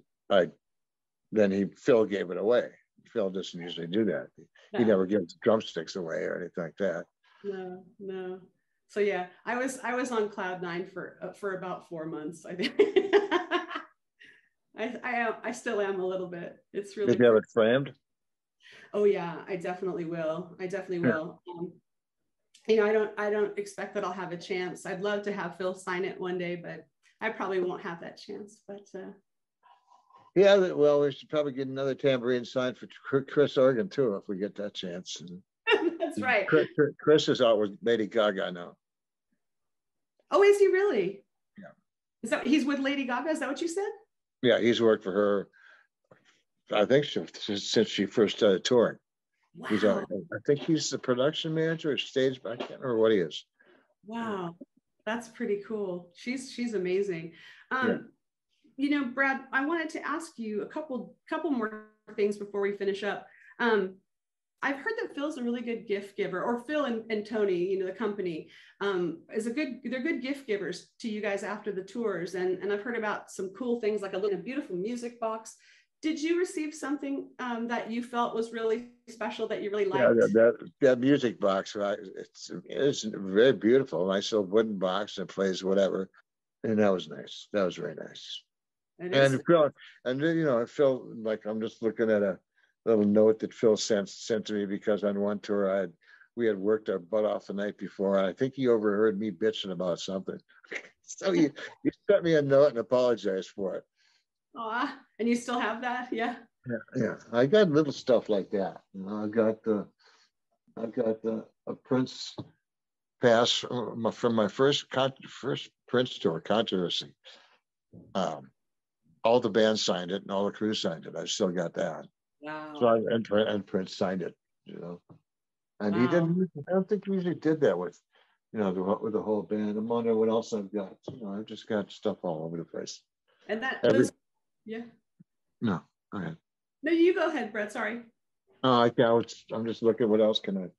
Phil gave it away. Phil doesn't usually do that. He never gives drumsticks away or anything like that. No. So yeah, I was on cloud nine for about 4 months, I think. I still am a little bit. It's really. Did you have it framed? Oh yeah, I definitely will. I don't expect that I'll have a chance. I'd love to have Phil sign it one day, but I probably won't have that chance. But yeah, well, we should probably get another tambourine signed for Chris Organ too, if we get that chance. That's right. Chris is out with Lady Gaga now. Oh, is he really? Yeah. He's with Lady Gaga? Is that what you said? Yeah, he's worked for her, I think, since she first started touring. Wow. I think he's the production manager or stage, but I can't remember what he is. Wow, that's pretty cool. She's amazing. Brad, I wanted to ask you a couple more things before we finish up. I've heard that Phil's a really good gift giver, or Phil and Tony, the company, they're good gift givers to you guys after the tours. And I've heard about some cool things like a beautiful music box. Did you receive something that you felt was really special, that you really liked? Yeah, that music box, it's very beautiful. Nice little wooden box that plays whatever. And that was nice. That was very nice. And Phil, like, I'm just looking at a little note that Phil sent to me, because on one tour we had worked our butt off the night before, and I think he overheard me bitching about something. So he sent me a note and apologized for it. Aw, and you still have that? Yeah. Yeah. I got little stuff like that. I got a Prince pass from my first Prince tour, Controversy. All the bands signed it and all the crew signed it. I still got that. Wow. So and Prince signed it, And he didn't. I don't think he usually did that with, with the whole band. I'm wondering what else I've got. I've just got stuff all over the place. And yeah. No, go ahead. No, you go ahead, Brett. Sorry. I'm just looking. What else can I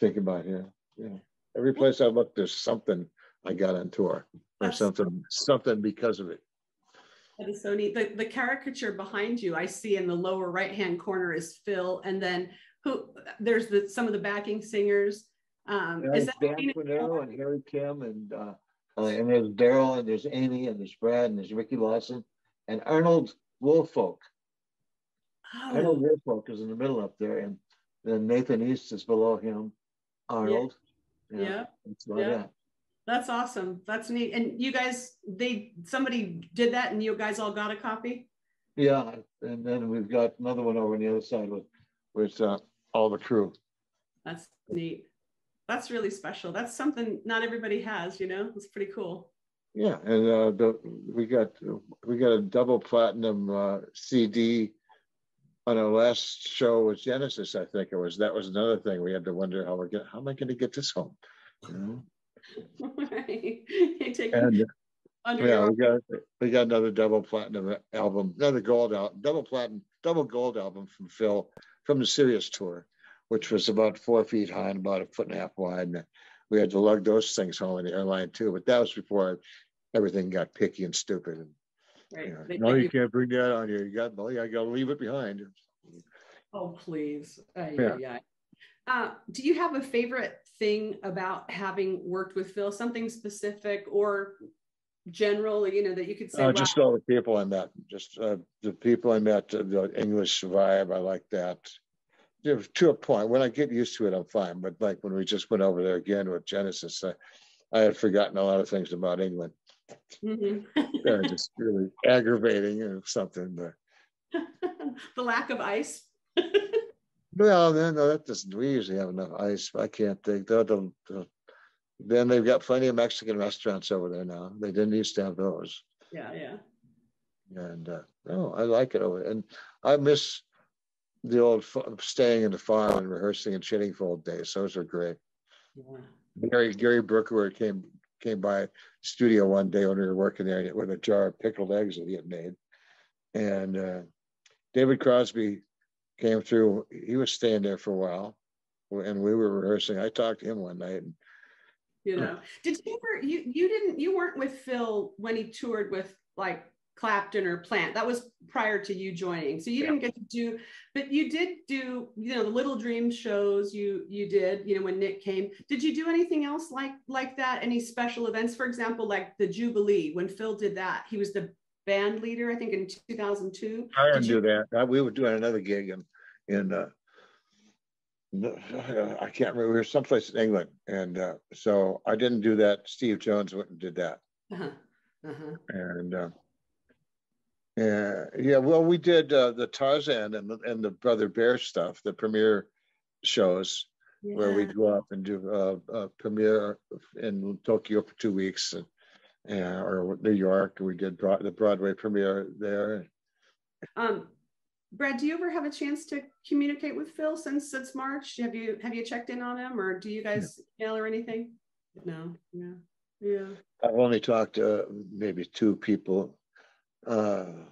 think about here? Yeah. Every place I look, there's something I got on tour, or something because of it. That is so neat. The caricature behind you, I see in the lower right-hand corner, is Phil, and then there's some of the backing singers. Is that Dan Quinero and Harry Kim, and there's Daryl, and there's Amy, and there's Brad, and there's Ricky Lawson, and Arnold Woolfolk. Oh. Arnold Woolfolk is in the middle up there, and then Nathan East is below him. Arnold. Yeah. Yeah. That's awesome. That's neat. And you guys, somebody did that, and you guys all got a copy? Yeah, and then we've got another one over on the other side with all the crew. That's neat. That's really special. That's something not everybody has, It's pretty cool. Yeah, and we got a double platinum CD on our last show with Genesis, I think it was, that was another thing. We had to wonder how am I going to get this home? You know? Right. And Under yeah, your we got another double platinum album, another gold album, double gold album from Phil from the Sirius tour, which was about 4 feet high and about 1.5 feet wide. And we had to lug those things home in the airline too. But that was before everything got picky and stupid. And right. you know, no, you can't bring that on here. You got to leave it behind. Oh, please. Yeah. Do you have a favorite thing about having worked with Phil? Something specific or general, you know, that you could say? Wow. Just all the people I met. Just the people I met. The English vibe. I like that. To a point. When I get used to it, I'm fine. But like when we just went over there again with Genesis, I had forgotten a lot of things about England. They're just really aggravating or something. But the lack of ice. Well, no, that doesn't. We usually have enough ice. I can't think. Then they've got plenty of Mexican restaurants over there now. They didn't used to have those. Yeah. And no, I like it over there. And I miss the old staying in the farm and rehearsing in Chiddingfold days. Those are great. Yeah. Gary Brooker came by studio one day when we were working there with a jar of pickled eggs that he had made. And David Crosby came through. He was staying there for a while, and we were rehearsing. I talked to him one night. And, you know, did you weren't with Phil when he toured with like Clapton or Plant? That was prior to you joining, so you didn't get to do, but you did do, you know, the Little Dream shows. You did, you know, when Nick came. Did you do anything else like that? Any special events, for example, like the Jubilee when Phil did that? He was the band leader, I think, in 2002. I didn't do that. We were doing another gig in I can't remember. We were someplace in England, and so I didn't do that. Steve Jones went and did that. And yeah, well, we did the Tarzan and the Brother Bear stuff, the premiere shows, where we'd go up and do a premiere in Tokyo for 2 weeks, or New York. We did the Broadway premiere there. Brad, do you ever have a chance to communicate with Phil since it's March? Have you checked in on him, or do you guys email or anything? No. Yeah. I've only talked to maybe 2 people. 2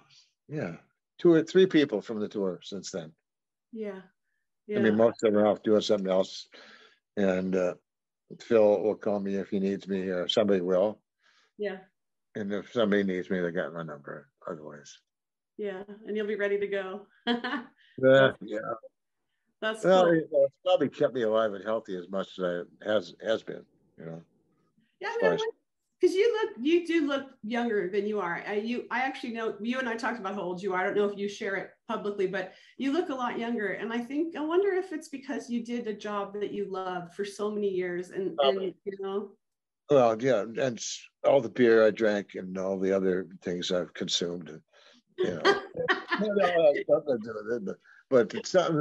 or 3 people from the tour since then. Yeah. I mean, most of them are off doing something else, and Phil will call me if he needs me, or somebody will. Yeah. And if somebody needs me, they got my number. Otherwise. Yeah, and you'll be ready to go. Yeah. That's cool. It's probably kept me alive and healthy as much as it has been, you know. Yeah, because you do look younger than you are. I actually know, you and I talked about how old you are. I don't know if you share it publicly, but you look a lot younger. And I wonder if it's because you did a job that you loved for so many years, and you know. Well, yeah, and all the beer I drank and all the other things I've consumed. You know, but it's not.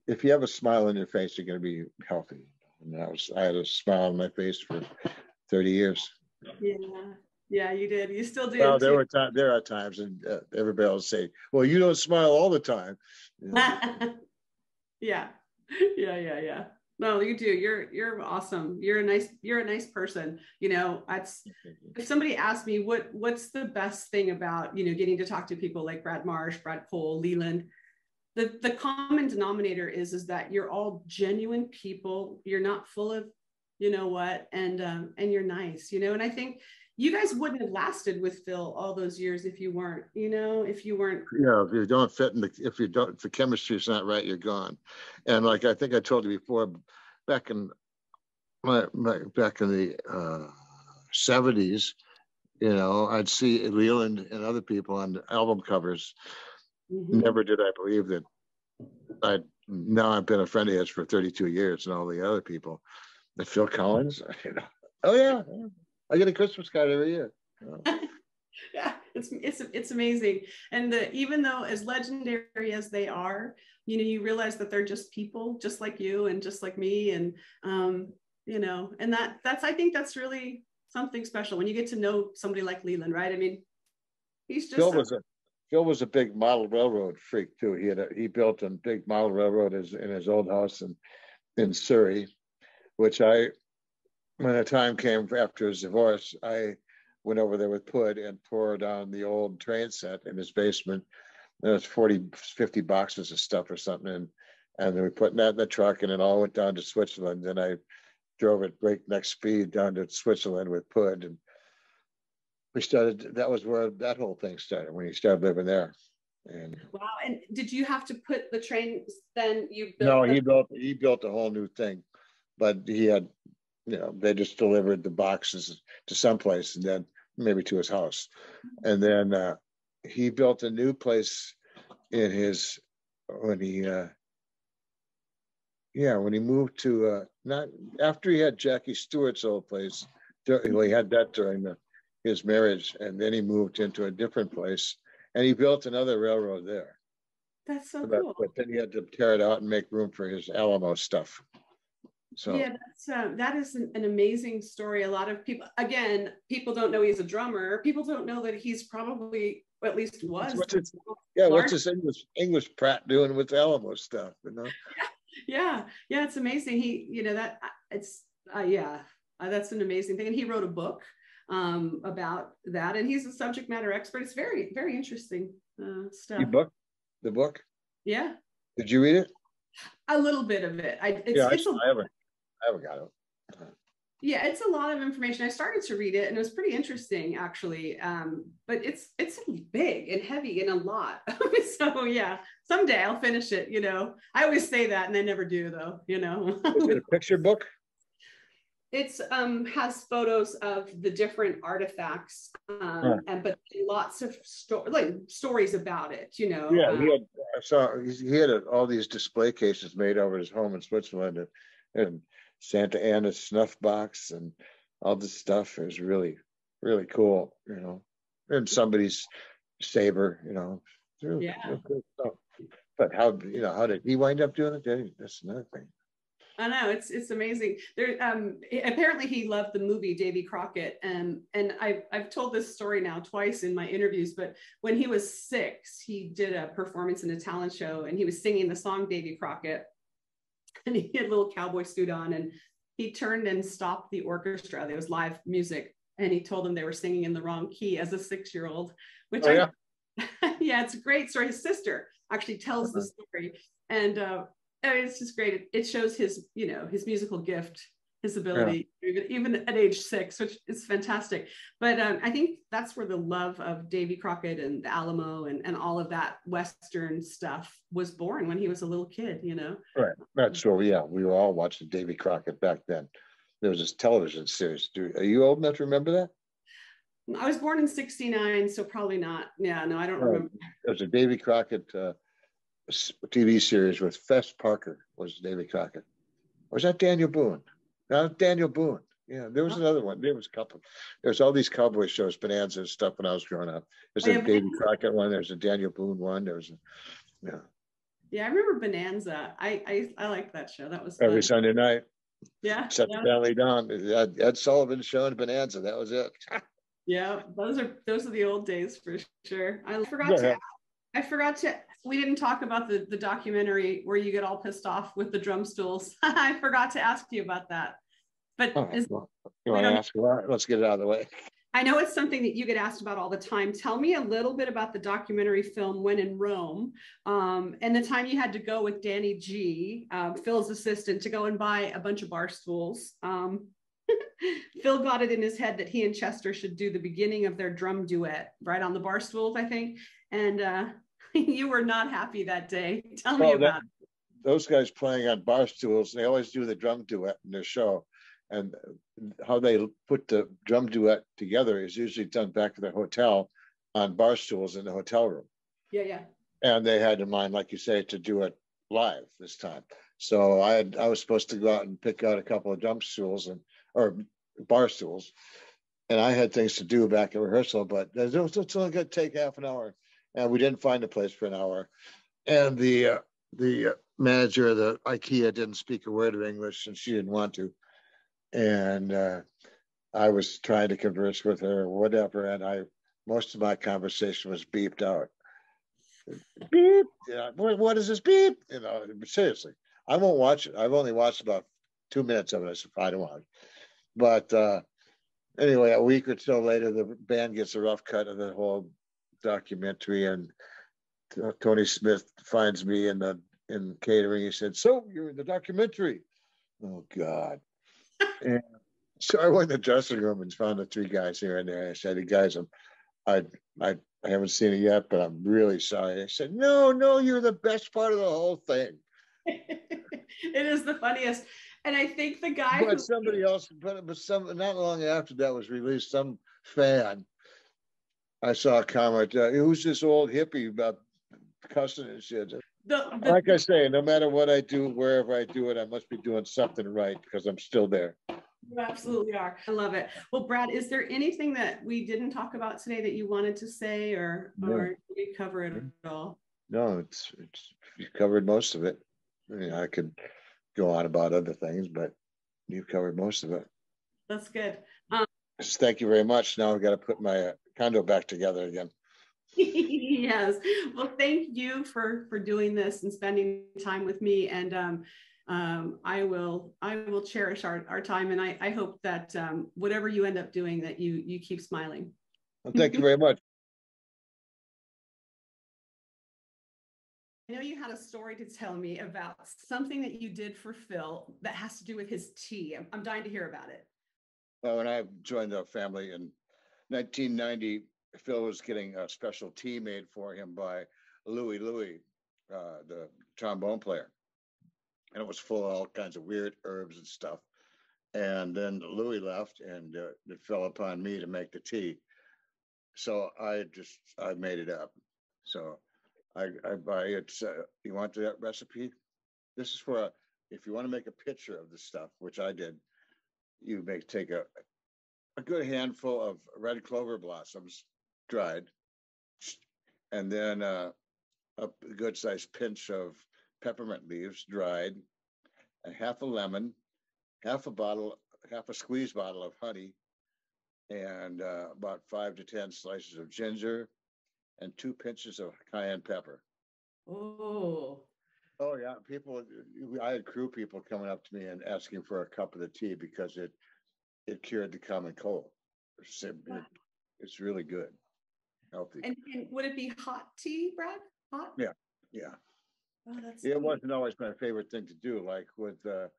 If you have a smile on your face, you're going to be healthy. And I had a smile on my face for 30 years. Yeah, you did. You still do. Well, there are times, and everybody will say, "Well, you don't smile all the time." You know? Yeah. No, you do. You're awesome. You're a nice person. You know, if somebody asked me what's the best thing about, you know, getting to talk to people like Brad Marsh, Brad Cole, Leland, the common denominator is that you're all genuine people. You're not full of, you know what, and you're nice, you know. And I think you guys wouldn't have lasted with Phil all those years if you weren't. You know, if you weren't. Yeah, if you don't fit if the chemistry's not right, you're gone. And like I think I told you before, back in the 70s, you know, I'd see Leland and other people on the album covers. Never did I believe that now I've been a friend of his for 32 years, and all the other people. And Phil Collins, you know, oh yeah, I get a Christmas card every year. Yeah, it's amazing. And even though as legendary as they are, you know, you realize that they're just people, just like you and just like me, and you know, and that's I think that's really something special when you get to know somebody like Leland, right? I mean, he's just Phil Phil was a big model railroad freak too. He built a big model railroad in his old house in Surrey, which when the time came after his divorce, I went over there with Pud and tore down the old train set in his basement. There was 40, 50 boxes of stuff or something. And we put that in the truck, and it all went down to Switzerland. Then I drove at breakneck speed down to Switzerland with Pud. And that was where that whole thing started, when he started living there. And wow. And did you have to put the trains then? He built a whole new thing, but he had, they just delivered the boxes to someplace and then maybe to his house. And then he built a new place in when he moved to not after he had Jackie Stewart's old place. He had that during his marriage, and then he moved into a different place, and he built another railroad there. That's so cool. But then he had to tear it out and make room for his Alamo stuff. So yeah, that is an amazing story. A lot of people don't know he's a drummer. People don't know that he's probably, or at least was. What's his English Pratt doing with Alamo stuff? Yeah, it's amazing. That's an amazing thing. And he wrote a book about that, and he's a subject matter expert. It's very, very interesting stuff. The book? Yeah. Did you read it? A little bit of it. I haven't got it. Yeah, it's a lot of information. I started to read it, and it was pretty interesting, actually. But it's big and heavy and a lot. So yeah, someday I'll finish it. I always say that, and I never do, though. Is it a picture book? It's has photos of the different artifacts, but lots of stories about it. Yeah, he had all these display cases made over his home in Switzerland, and Santa Anna's snuff box and all this stuff. It was really, really cool, and somebody's saber, really cool stuff. But how did he wind up doing it? That's another thing. I know, it's amazing. There, apparently he loved the movie Davy Crockett, and I've told this story now twice in my interviews. But when he was 6, he did a performance in a talent show, and he was singing the song Davy Crockett, and he had a little cowboy suit on, and he turned and stopped the orchestra. There was live music, and he told them they were singing in the wrong key as a 6-year-old. Which yeah, it's a great story. His sister actually tells the story, and it's just great. It shows his, his musical gift, his ability, even at age 6, which is fantastic. But I think that's where the love of Davy Crockett and the Alamo and all of that Western stuff was born, when he was a little kid, Right. That's true. Yeah, we were all watching Davy Crockett back then. There was this television series. Are you old enough to remember that? I was born in '69, so probably not. Yeah, no, I don't remember. There was a Davy Crockett TV series with Fess Parker was Davy Crockett. Or was that Daniel Boone? No, Daniel Boone. Yeah, there was another one. There was a couple. There's all these cowboy shows, Bonanza and stuff when I was growing up. There's a Davy Crockett one. There's a Daniel Boone one. There was Yeah, I remember Bonanza. I liked that show. That was every Sunday night. Yeah. Set the family down. Ed Sullivan showing Bonanza. That was it. Yeah, those are the old days for sure. I forgot to. We didn't talk about the documentary where you get all pissed off with the drum stools. I forgot to ask you about that. But you want to ask? Well, let's get it out of the way. I know it's something that you get asked about all the time. Tell me a little bit about the documentary film When in Rome, and the time you had to go with Danny G, Phil's assistant, to go and buy a bunch of bar stools. Phil got it in his head that he and Chester should do the beginning of their drum duet right on the bar stools, I think. And you were not happy that day. Tell me about it. Those guys playing on bar stools, they always do the drum duet in their show. And how they put the drum duet together is usually done back at the hotel on bar stools in the hotel room. Yeah. And they had in mind, like you say, to do it live this time. So I was supposed to go out and pick out a couple of drum stools or bar stools, and I had things to do back at rehearsal, but it's only going to take half an hour, and we didn't find a place for an hour. And the manager of the IKEA didn't speak a word of English, and she didn't want to. And I was trying to converse with her or whatever, and most of my conversation was beeped out. beep. Yeah, what is this beep? Seriously, I won't watch it. I've only watched about 2 minutes of it. I said, I don't want it. But anyway, a week or so later, the band gets a rough cut of the whole documentary, and Tony Smith finds me in catering. He said, "So you're in the documentary?" Oh God! And so I went in the dressing room and found the three guys here and there. I said, "Hey guys, I I I haven't seen it yet, but I'm really sorry." I said, "No, you're the best part of the whole thing." It is the funniest. And I think the guy But who somebody else, but some not long after that was released, some fan, I saw a comment, "Who's this old hippie about cussing and shit?" Like I say, no matter what I do, wherever I do it, I must be doing something right because I'm still there. you absolutely are. I love it. Well, Brad, is there anything that we didn't talk about today that you wanted to say, or did we cover it all? No, it's you covered most of it. I mean, I could go on about other things, but you've covered most of it. That's good. Thank you very much. Now I've got to put my condo back together again. Yes. Well, thank you for doing this and spending time with me. And I will cherish our time. And I hope that whatever you end up doing, that you keep smiling. Well, thank you very much. I know you had a story to tell me about something that you did for Phil that has to do with his tea. I'm dying to hear about it. Well, when I joined the family in 1990, Phil was getting a special tea made for him by Louie, the trombone player. And it was full of all kinds of weird herbs and stuff. And then Louis left, and it fell upon me to make the tea. So I made it up. So I buy it. You want that recipe? This is for if you want to make a picture of the stuff, which I did. You take a good handful of red clover blossoms, dried, and then a good sized pinch of peppermint leaves, dried, and half a lemon, half a squeeze bottle of honey, and about 5 to 10 slices of ginger, and 2 pinches of cayenne pepper. Oh yeah, I had crew people coming up to me and asking for a cup of the tea because it cured the common cold. It's really good, healthy. And would it be hot tea, Brad? Hot? Yeah. Oh, that's it wasn't always my favorite thing to do. Like with the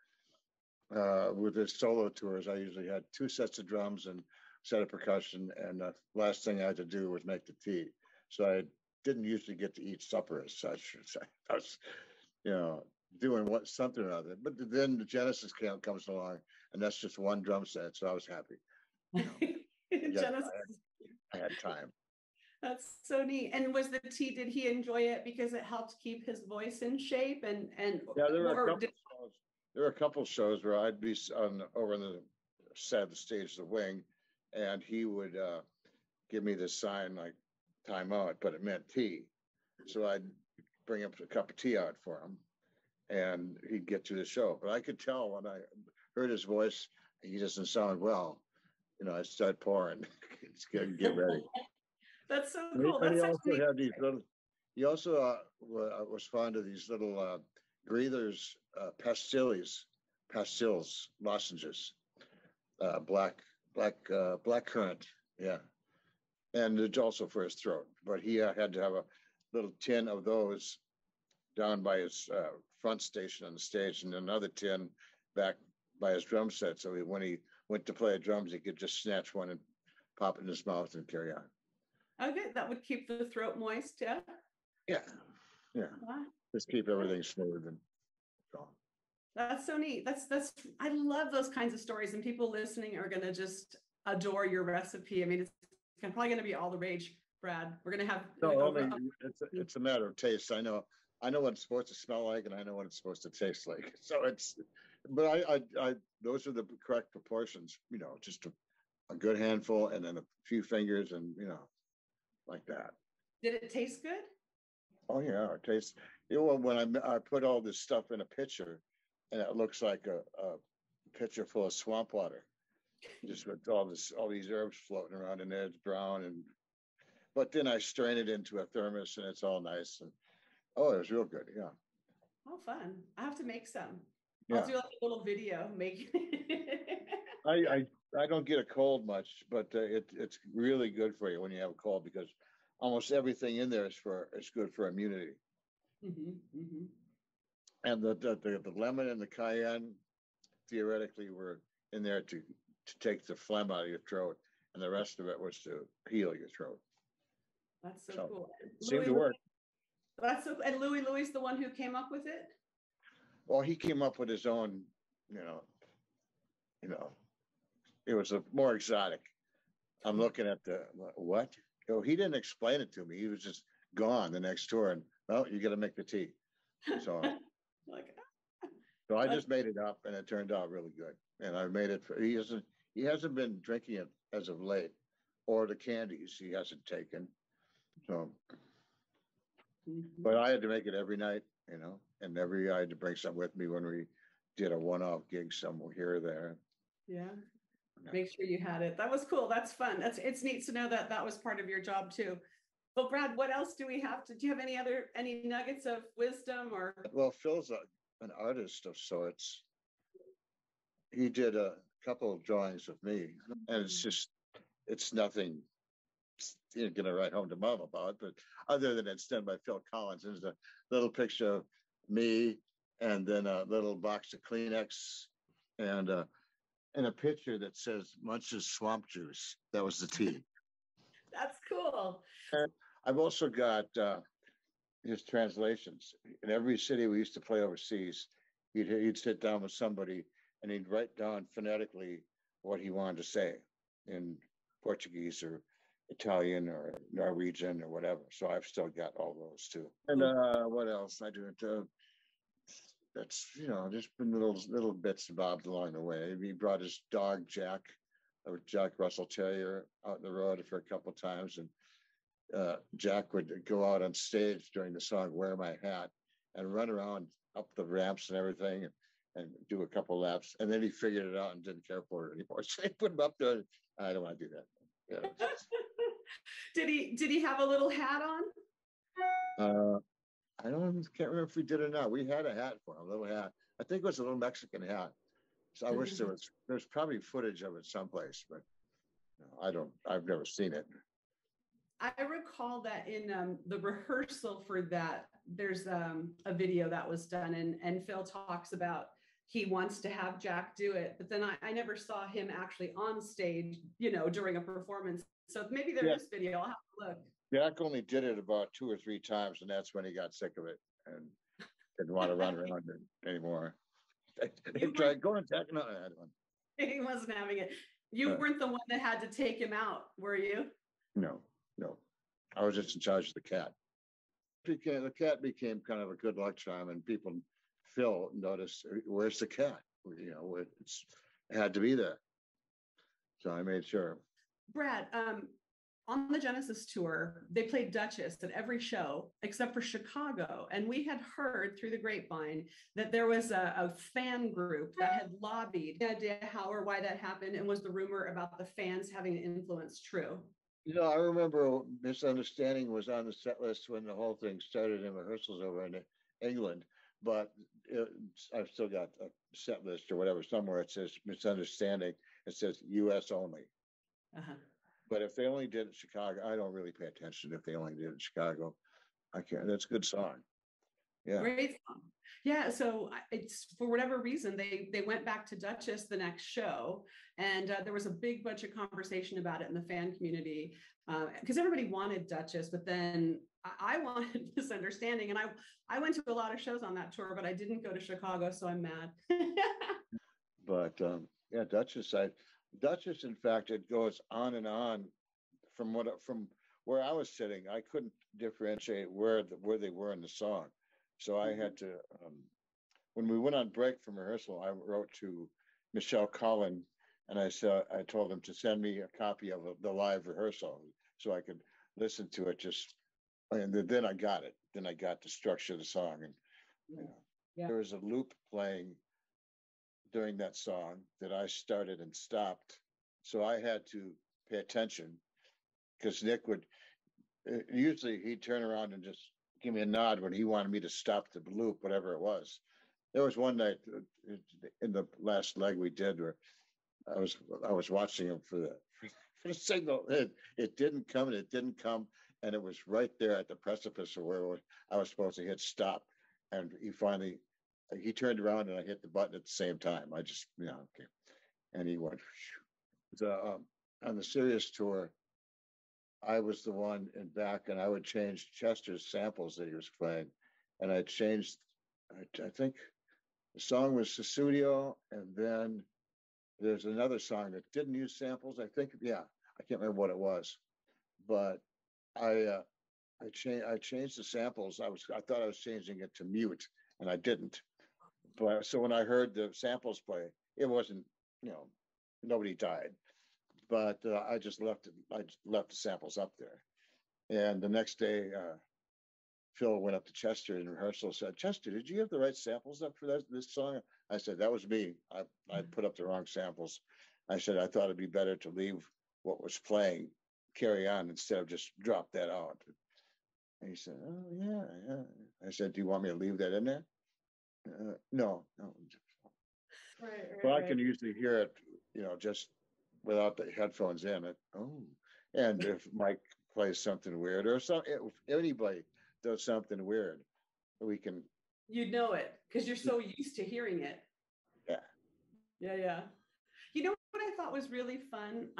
solo tours, I usually had 2 sets of drums and set of percussion, and the last thing I had to do was make the tea. So I didn't usually get to eat supper as such. I was, doing something or other. But then the Genesis camp comes along, and that's just 1 drum set, so I was happy. Genesis. I had time. That's so neat. And was the tea? Did he enjoy it because it helped keep his voice in shape? And yeah, there were a couple shows where I'd be over in the stage, the wing, and he would give me this sign like time out, but it meant tea. So I'd bring up a cup of tea out for him, and he'd get to the show. But I could tell when I heard his voice, he doesn't sound well. I start pouring. Get ready. That's so cool. And he also had these little. He also was fond of these little breathers, pastilles, lozenges, black currant, yeah, and it's also for his throat. But he had to have a little tin of those down by his front station on the stage, and another tin back by his drum set. So when he went to play drums, he could just snatch one and pop it in his mouth and carry on. Okay, that would keep the throat moist, yeah. Yeah. Wow. Just keep everything smooth and gone. That's so neat. That's I love those kinds of stories, and people listening are gonna just adore your recipe. I mean, it's probably gonna be all the rage, Brad. We're gonna have it's a matter of taste. I know what it's supposed to smell like, and I know what it's supposed to taste like. So but I those are the correct proportions. Just a good handful, and then a few fingers, and like that. Did it taste good? Oh yeah, it tastes. When I put all this stuff in a pitcher, and it looks like a pitcher full of swamp water, just with all these herbs floating around in there. It's brown, But then I strain it into a thermos and it's all nice. And oh, it was real good. Yeah. Oh, fun. I have to make some. Yeah. I'll do like a little video making I don't get a cold much, but it's really good for you when you have a cold because almost everything in there is good for immunity. And the lemon and the cayenne theoretically were in there to take the phlegm out of your throat, and the rest of it was to heal your throat. That's so cool. Seemed to work. That's so. And Louis is the one who came up with it. Well, he came up with his own. It was a more exotic. I'm looking at the what? Oh, he didn't explain it to me. He was just gone the next tour, and well, you got to make the tea. So, so I just made it up, and it turned out really good. And I made it. He hasn't been drinking it as of late, or the candies he hasn't taken. So, but I had to make it every night, and I had to bring some with me when we did a one-off gig somewhere here or there. Yeah. Make sure you had it. That was cool. That's fun. It's neat to know that was part of your job too. Well, Brad, what else do we have do you have any nuggets of wisdom or? Well, Phil's an artist of sorts. He did a couple of drawings of me, and it's nothing you're going to write home to mom about, but other than it's done by Phil Collins. There's a little picture of me and then a little box of Kleenex and a picture that says Munch's swamp juice. That was the tea. That's cool. And I've also got his translations. In every city we used to play overseas, he'd sit down with somebody and he'd write down phonetically what he wanted to say in Portuguese or Italian or Norwegian or whatever. So I've still got all those too. And what else I do? That's just been little bits and bobs along the way. He brought his dog Jack Russell Terrier, out in the road for a couple of times, and Jack would go out on stage during the song "Wear My Hat" and run around up the ramps and everything, and do a couple laps. And then he figured it out and didn't care for it anymore. So he put him up there. I don't want to do that. Yeah. Did he have a little hat on? I can't remember if we did or not. We had a hat for him, a little hat. I think it was a little Mexican hat. So I wish there's probably footage of it someplace, but I've never seen it. I recall that in the rehearsal for that, there's a video that was done, and Phil talks about he wants to have Jack do it, but then I never saw him actually on stage, during a performance. So maybe there's this video. I'll have to look. Jack only did it about 2 or 3 times, and that's when he got sick of it and didn't want to run around it anymore. He tried going and attacking on that one. He wasn't having it. You weren't the one that had to take him out, were you? No. I was just in charge of the cat. The cat became kind of a good luck charm, and Phil noticed, where's the cat? It had to be there. So I made sure. Brad, on the Genesis tour, they played Duchess at every show except for Chicago. And we had heard through the grapevine that there was a fan group that had lobbied. Any idea how or why that happened? And was the rumor about the fans having an influence true? I remember Misunderstanding was on the set list when the whole thing started in rehearsals over in England. But I've still got a set list or whatever. Somewhere it says Misunderstanding. It says U.S. only. Uh-huh. But if they only did it in Chicago, I don't really pay attention if they only did it in Chicago. I can't. That's a good song. Yeah. Great song. Yeah. So it's for whatever reason, they went back to Duchess the next show. And there was a big bunch of conversation about it in the fan community because everybody wanted Duchess. But then I wanted Misunderstanding. And I went to a lot of shows on that tour, but I didn't go to Chicago. So I'm mad. But Duchess, in fact, it goes on and on from where I was sitting. I couldn't differentiate where they were in the song. So I had to, when we went on break from rehearsal, I wrote to Michelle Collin and I told them to send me a copy of the live rehearsal so I could listen to it and then I got it. Then I got the structure of the song. And there was a loop playing during that song that I started and stopped. So I had to pay attention because Nick would usually he'd turn around and just give me a nod when he wanted me to stop the loop, whatever it was. There was one night in the last leg we did where I was watching him for the signal. It didn't come, and it didn't come, and it was right there at the precipice of where I was supposed to hit stop, and he turned around and I hit the button at the same time. I just okay, and he went. On the Sirius tour, I was the one in back, and I would change Chester's samples that he was playing, and I changed. I think the song was the studio, and then there's another song that didn't use samples. I think, yeah, I can't remember what it was, but I changed the samples. I thought I was changing it to mute, and I didn't. But so when I heard the samples play, it wasn't, nobody died, but I just left it. I just left the samples up there, and the next day, Phil went up to Chester in rehearsal. Said, "Chester, did you have the right samples up for this song?" I said, "That was me. I put up the wrong samples." I said, "I thought it'd be better to leave what was playing, carry on, instead of just drop that out." And he said, "Oh yeah." I said, "Do you want me to leave that in there?" No. Right. Well, I can usually hear it, just without the headphones in. And if Mike plays something weird, or if anybody does something weird, we can. You'd know it because you're so used to hearing it. Yeah. Yeah. You know what I thought was really fun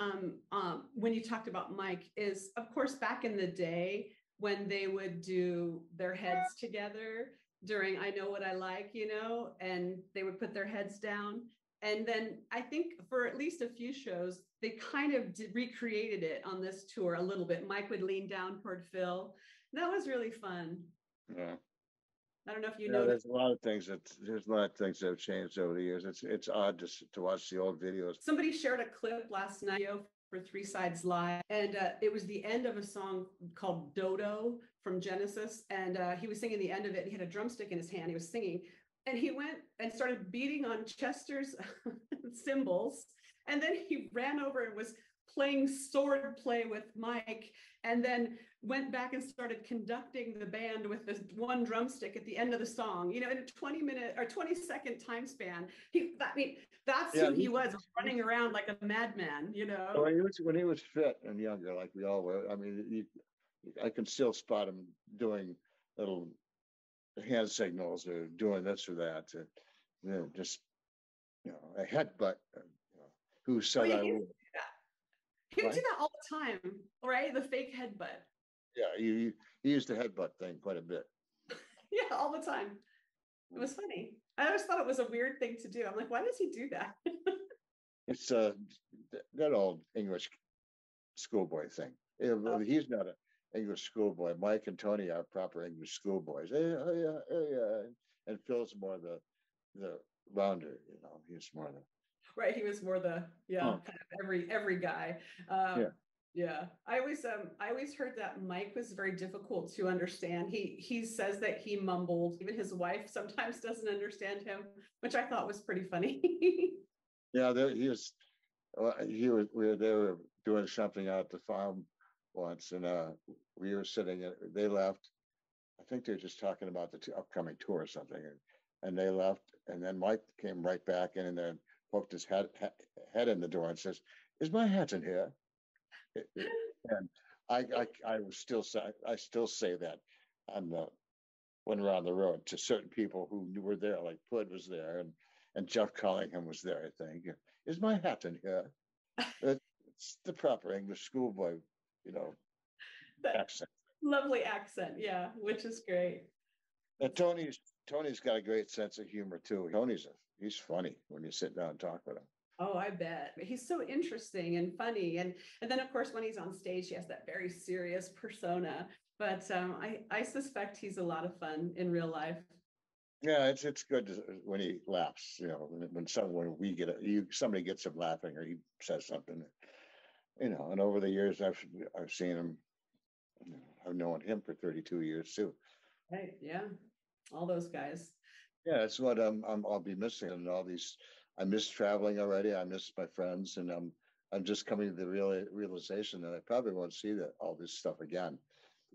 when you talked about Mike is, of course, back in the day when they would do their heads together during I Know What I Like, and they would put their heads down. And then I think for at least a few shows, they kind of recreated it on this tour a little bit. Mike would lean down toward Phil. That was really fun. Yeah. I don't know if you know. There's a lot of things that have changed over the years. It's odd to watch the old videos. Somebody shared a clip last night for Three Sides Live, and it was the end of a song called Dodo from Genesis, and he was singing the end of it. And he had a drumstick in his hand. He was singing, and he went and started beating on Chester's cymbals, and then he ran over and was playing sword play with Mike, and then went back and started conducting the band with this one drumstick at the end of the song, in a 20-minute or 20-second time span. That's who he was, running around like a madman, When he was fit and younger, like we all were, I can still spot him doing little hand signals or doing this or that. Just, a headbutt. Who said I would? He would do that all the time, right? The fake headbutt. Yeah, he used the headbutt thing quite a bit. Yeah, all the time. It was funny. I always thought it was a weird thing to do. I'm like, why does he do that? It's that old English schoolboy thing. He's not an English schoolboy. Mike and Tony are proper English schoolboys. Yeah. And Phil's more the rounder, he's more the. Right, he was more the kind of every guy. Yeah. I always heard that Mike was very difficult to understand. He says that he mumbled. Even his wife sometimes doesn't understand him, which I thought was pretty funny. Yeah, they were doing something out at the farm once, and we were sitting. They left. I think they were just talking about the upcoming tour or something, and they left. And then Mike came right back in and then poked his head in the door and says, "Is my hat in here?" And I still say that when we're on the road to certain people who were there, like Pud was there and Jeff Collingham was there. I think, "Is my hat in here?" It's the proper English schoolboy, accent. Lovely accent, yeah, which is great. And Tony's got a great sense of humor too. He's funny when you sit down and talk with him. Oh, I bet. He's so interesting and funny. And then, of course, when he's on stage, he has that very serious persona. But I suspect he's a lot of fun in real life. Yeah, it's good when he laughs. When somebody gets him laughing or he says something. And over the years, I've seen him. I've known him for 32 years too. Right. Yeah. All those guys. Yeah, that's what I'll be missing, and all these. I miss traveling already. I miss my friends, and I'm just coming to the realization that I probably won't see all this stuff again.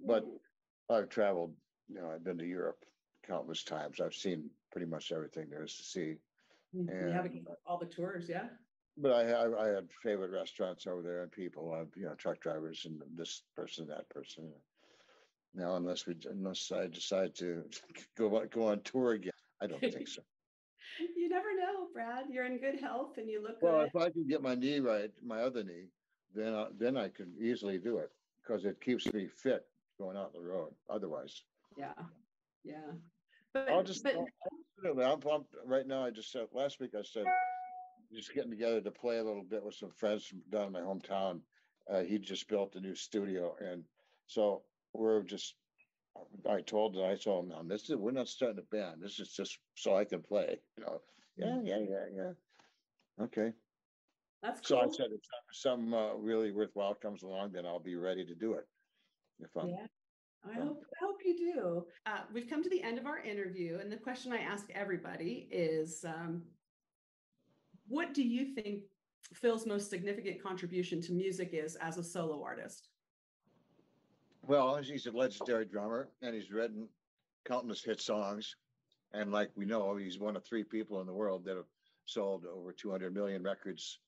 But I've traveled, I've been to Europe countless times. I've seen pretty much everything there is to see. You haven't all the tours, yeah? But I had favorite restaurants over there and people, truck drivers and this person, that person. Now, unless I decide to go on tour again, I don't think so. You never know, Brad. You're in good health and you look Well, good. if I can get my knee right, my other knee, then I can easily do it because it keeps me fit going out the road. Otherwise, yeah. But I'm right now. I just said last week. I said just getting together to play a little bit with some friends from down in my hometown. He just built a new studio, and so we're just. I told him, now we're not starting a band. This is just so I can play. Yeah. Okay. That's cool. So I said, if something really worthwhile comes along, then I'll be ready to do it. I hope you do. We've come to the end of our interview, and the question I ask everybody is, what do you think Phil's most significant contribution to music is as a solo artist? Well, he's a legendary drummer, and he's written countless hit songs. And like we know, he's one of 3 people in the world that have sold over 200 million records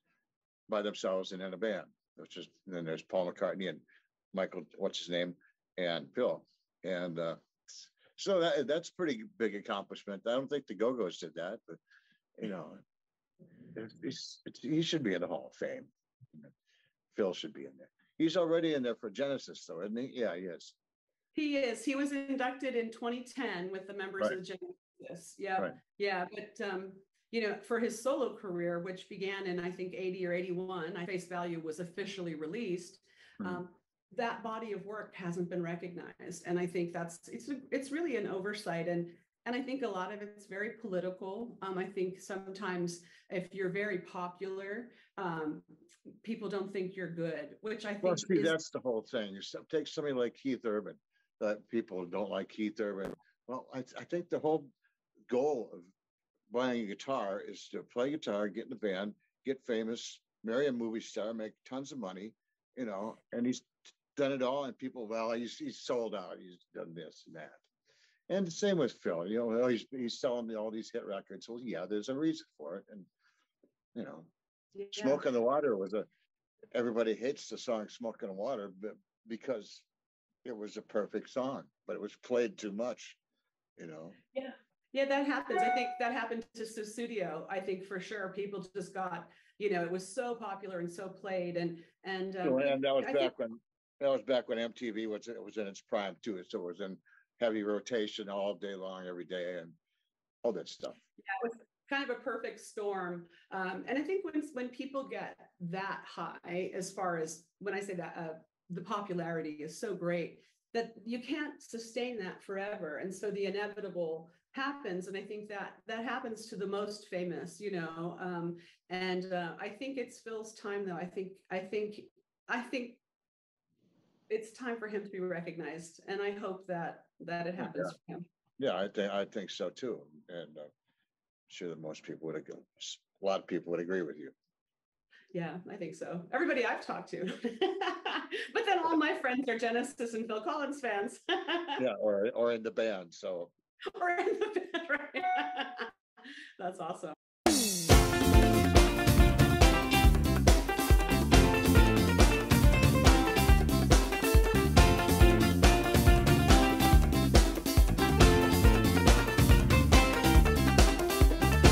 by themselves and in a band. Then there's Paul McCartney and Michael, what's his name, and Phil. And so that's pretty big accomplishment. I don't think the Go-Go's did that, but he should be in the Hall of Fame. Phil should be in there. He's already in there for Genesis, though, isn't he? Yeah, he is. He is. He was inducted in 2010 with the members of Genesis. Yeah, right. Yeah. But for his solo career, which began in I think 80 or 81, Face Value was officially released. That body of work hasn't been recognized, and I think it's really an oversight. And I think a lot of it's very political. I think sometimes if you're very popular, people don't think you're good, which I think that's the whole thing. Take somebody like Keith Urban, that people don't like Keith Urban. Well, I think the whole goal of buying a guitar is to play guitar, get in a band, get famous, marry a movie star, make tons of money, and he's done it all. And people, he's sold out. He's done this and that. And the same with Phil, he's selling all these hit records. Well, yeah, there's a reason for it. And, Smoke on the Water everybody hates the song Smoke on the Water because it was a perfect song, but it was played too much, Yeah, that happens. I think that happened to Studio. I think for sure people just got, it was so popular and so played. And that was back when MTV was in its prime too. So it was in heavy rotation all day long, every day, and all that stuff. Yeah, it was kind of a perfect storm. And I think when people get that high, as far as when I say that, the popularity is so great that you can't sustain that forever. And so the inevitable happens. And I think that happens to the most famous, and I think it's Phil's time though. I think it's time for him to be recognized. And I hope that it happens for him. Yeah, I think so too. And I'm sure that a lot of people would agree with you. Yeah, I think so. Everybody I've talked to. But then all my friends are Genesis and Phil Collins fans. Yeah, or in the band, so. Or in the band, right? That's awesome.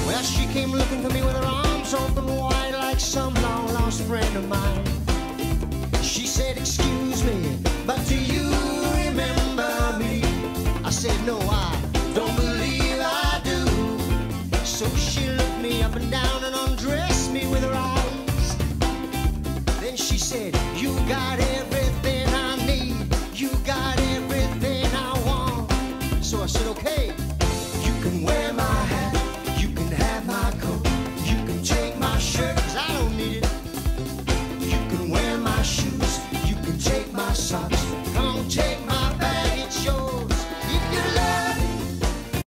Well, she came looking for me with her